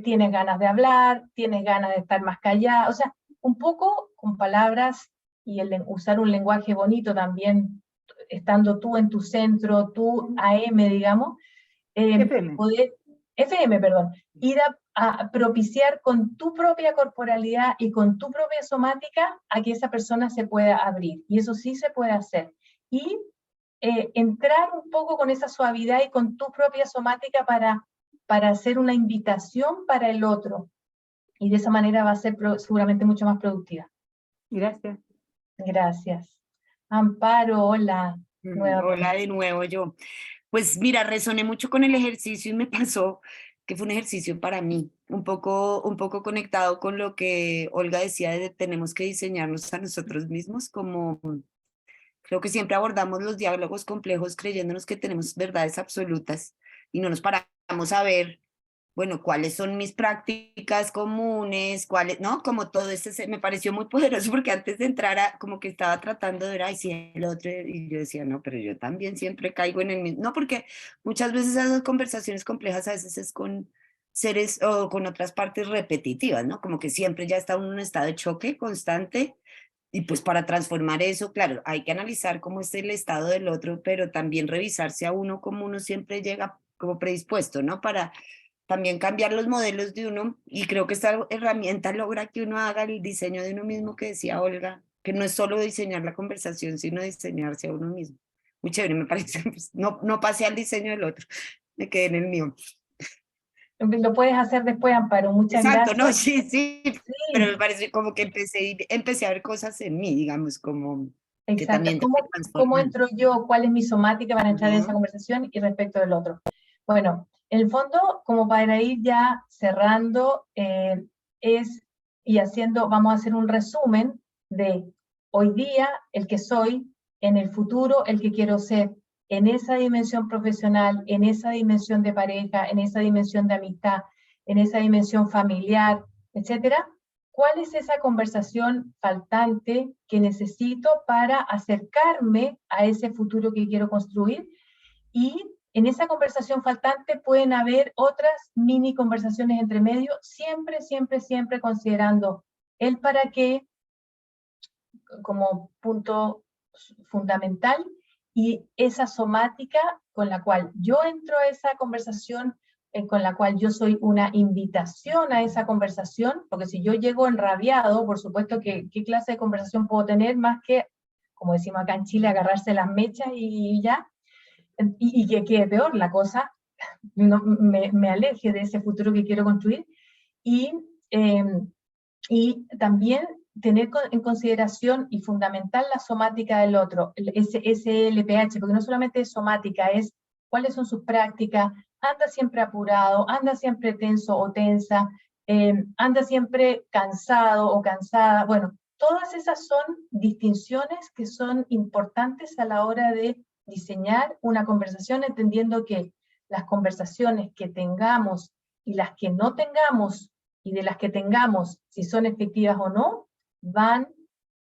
tienes ganas de hablar, tienes ganas de estar más callada, o sea, un poco con palabras y usar un lenguaje bonito también, estando tú en tu centro, tú AM, digamos, FM. FM, perdón, ir a propiciar con tu propia corporalidad y con tu propia somática a que esa persona se pueda abrir, y eso sí se puede hacer, y entrar un poco con esa suavidad y con tu propia somática para hacer una invitación para el otro, y de esa manera va a ser seguramente mucho más productiva. Gracias. Gracias. Amparo, hola. Hola de nuevo yo. Pues mira, resoné mucho con el ejercicio y me pasó que fue un ejercicio para mí, un poco conectado con lo que Olga decía de tenemos que diseñarnos a nosotros mismos, como creo que siempre abordamos los diálogos complejos creyéndonos que tenemos verdades absolutas y no nos paramos a ver, bueno, cuáles son mis prácticas comunes, cuáles, ¿no? Como todo este me pareció muy poderoso porque antes de entrar como que estaba tratando de ver, ay, sí, el otro, y yo decía, no, pero yo también siempre caigo en el mismo, no, porque muchas veces esas conversaciones complejas a veces es con seres o con otras partes repetitivas, ¿no? Como que siempre ya está uno en un estado de choque constante. Y pues para transformar eso, claro, hay que analizar cómo es el estado del otro, pero también revisarse a uno como uno siempre llega como predispuesto, ¿no? Para también cambiar los modelos de uno, y creo que esta herramienta logra que uno haga el diseño de uno mismo que decía Olga, que no es solo diseñar la conversación, sino diseñarse a uno mismo. Muy chévere, me parece, pues, no pasé al diseño del otro, me quedé en el mío. Lo puedes hacer después, Amparo, muchas Exacto, gracias. no, sí, Sí. pero me parece como que empecé a ver cosas en mí, digamos, como que Exacto. también te ¿Cómo transforman. entro yo? ¿Cuál es mi somática para entrar en esa Ujú. conversación y respecto del otro? Bueno, en el fondo, como para ir ya cerrando, vamos a hacer un resumen de hoy día el que soy, en el futuro el que quiero ser, en esa dimensión profesional, en esa dimensión de pareja, en esa dimensión de amistad, en esa dimensión familiar, etcétera. ¿Cuál es esa conversación faltante que necesito para acercarme a ese futuro que quiero construir? Y en esa conversación faltante pueden haber otras mini conversaciones entre medio, siempre, siempre, siempre considerando el para qué como punto fundamental y esa somática con la cual yo entro a esa conversación, con la cual yo soy una invitación a esa conversación, porque si yo llego enrabiado, por supuesto que qué clase de conversación puedo tener más que, como decimos acá en Chile, agarrarse las mechas y ya, y que quede peor la cosa, no, me aleje de ese futuro que quiero construir, y también tener en consideración y fundamental la somática del otro, ese LPH, porque no solamente es somática, es cuáles son sus prácticas, anda siempre apurado, anda siempre tenso o tensa, anda siempre cansado o cansada. Bueno, todas esas son distinciones que son importantes a la hora de diseñar una conversación, entendiendo que las conversaciones que tengamos y las que no tengamos, y de las que tengamos, si son efectivas o no, van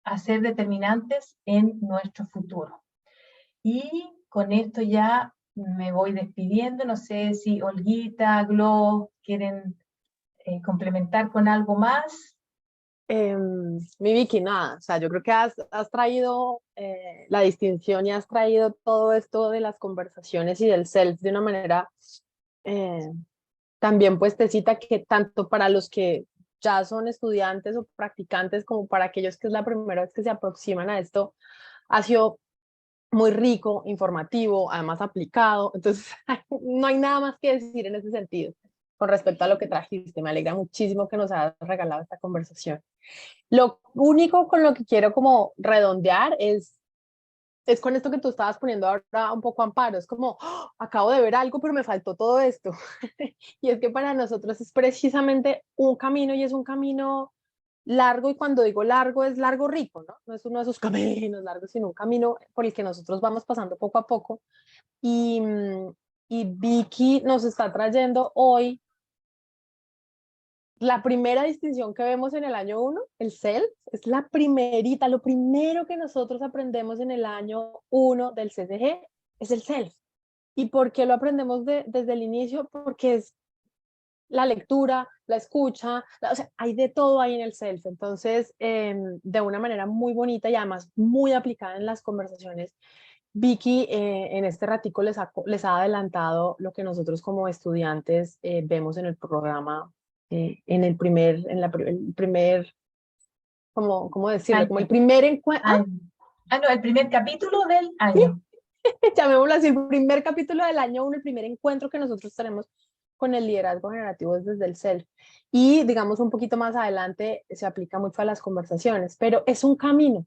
a ser determinantes en nuestro futuro. Y con esto ya me voy despidiendo. No sé si Olguita, Glo, quieren complementar con algo más. Mi Vicky, nada, o sea, yo creo que has traído la distinción y has traído todo esto de las conversaciones y del self de una manera también puestecita, que tanto para los que ya son estudiantes o practicantes como para aquellos que es la primera vez que se aproximan a esto, ha sido muy rico, informativo, además aplicado. Entonces no hay nada más que decir en ese sentido con respecto a lo que trajiste. Me alegra muchísimo que nos hayas regalado esta conversación. Lo único con lo que quiero como redondear es con esto que tú estabas poniendo ahora un poco, Amparo. Es como, ¡oh!, acabo de ver algo, pero me faltó todo esto. Y es que para nosotros es precisamente un camino, y es un camino largo, y cuando digo largo es largo rico, ¿no? No es uno de esos caminos largos, sino un camino por el que nosotros vamos pasando poco a poco. Y Vicky nos está trayendo hoy la primera distinción que vemos en el año 1, el self, es la primerita, lo primero que nosotros aprendemos en el año 1 del CCG es el self. ¿Y por qué lo aprendemos desde el inicio? Porque es la lectura, la escucha, o sea, hay de todo ahí en el self. Entonces, de una manera muy bonita y además muy aplicada en las conversaciones, Vicky en este ratico les ha adelantado lo que nosotros como estudiantes vemos en el programa, en el primer, ¿cómo decirlo? Como el primer encuentro. No, el primer capítulo del año. Llamémoslo así, el primer capítulo del año 1, el primer encuentro que nosotros tenemos con el liderazgo generativo es desde el self. Y digamos un poquito más adelante se aplica mucho a las conversaciones, pero es un camino,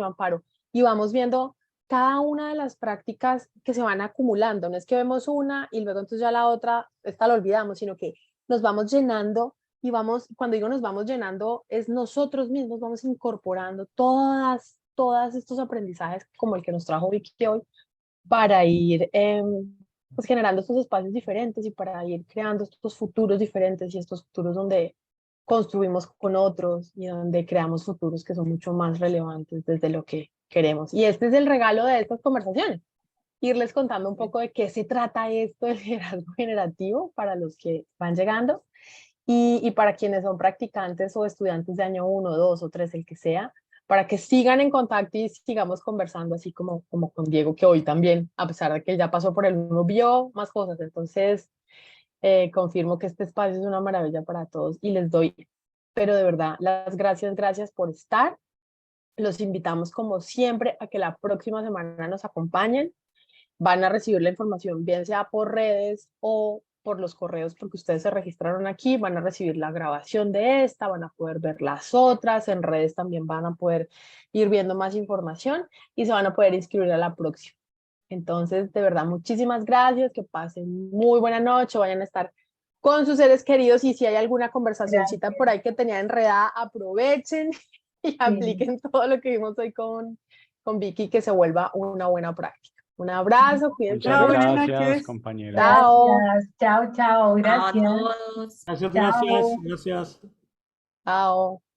Amparo, y vamos viendo cada una de las prácticas que se van acumulando. No es que vemos una y luego entonces ya la otra, esta la olvidamos, sino que nos vamos llenando y vamos, cuando digo nos vamos llenando, es nosotros mismos vamos incorporando todas estos aprendizajes como el que nos trajo Vicky hoy, para ir pues generando estos espacios diferentes y para ir creando estos futuros diferentes, y estos futuros donde construimos con otros y donde creamos futuros que son mucho más relevantes desde lo que queremos. Y este es el regalo de estas conversaciones, irles contando un poco de qué se trata esto del liderazgo generativo para los que van llegando, y para quienes son practicantes o estudiantes de año 1, 2 o 3, el que sea, para que sigan en contacto y sigamos conversando, así como con Diego, que hoy también, a pesar de que ya pasó por el 1, vio más cosas. Entonces, confirmo que este espacio es una maravilla para todos y les doy, pero de verdad, las gracias por estar. Los invitamos como siempre a que la próxima semana nos acompañen. Van a recibir la información bien sea por redes o por los correos, porque ustedes se registraron aquí. Van a recibir la grabación de esta, van a poder ver las otras, en redes también van a poder ir viendo más información y se van a poder inscribir a la próxima. Entonces, de verdad, muchísimas gracias, que pasen muy buena noche, vayan a estar con sus seres queridos, y si hay alguna conversacioncita por ahí que tenía enredada, aprovechen y apliquen todo lo que vimos hoy con Vicky, que se vuelva una buena práctica. Un abrazo, cuídense. Muchas Buenas gracias, noches. compañeras. Chao. Chao, Chao a gracias. todos. Gracias. Chao. Gracias. Chao.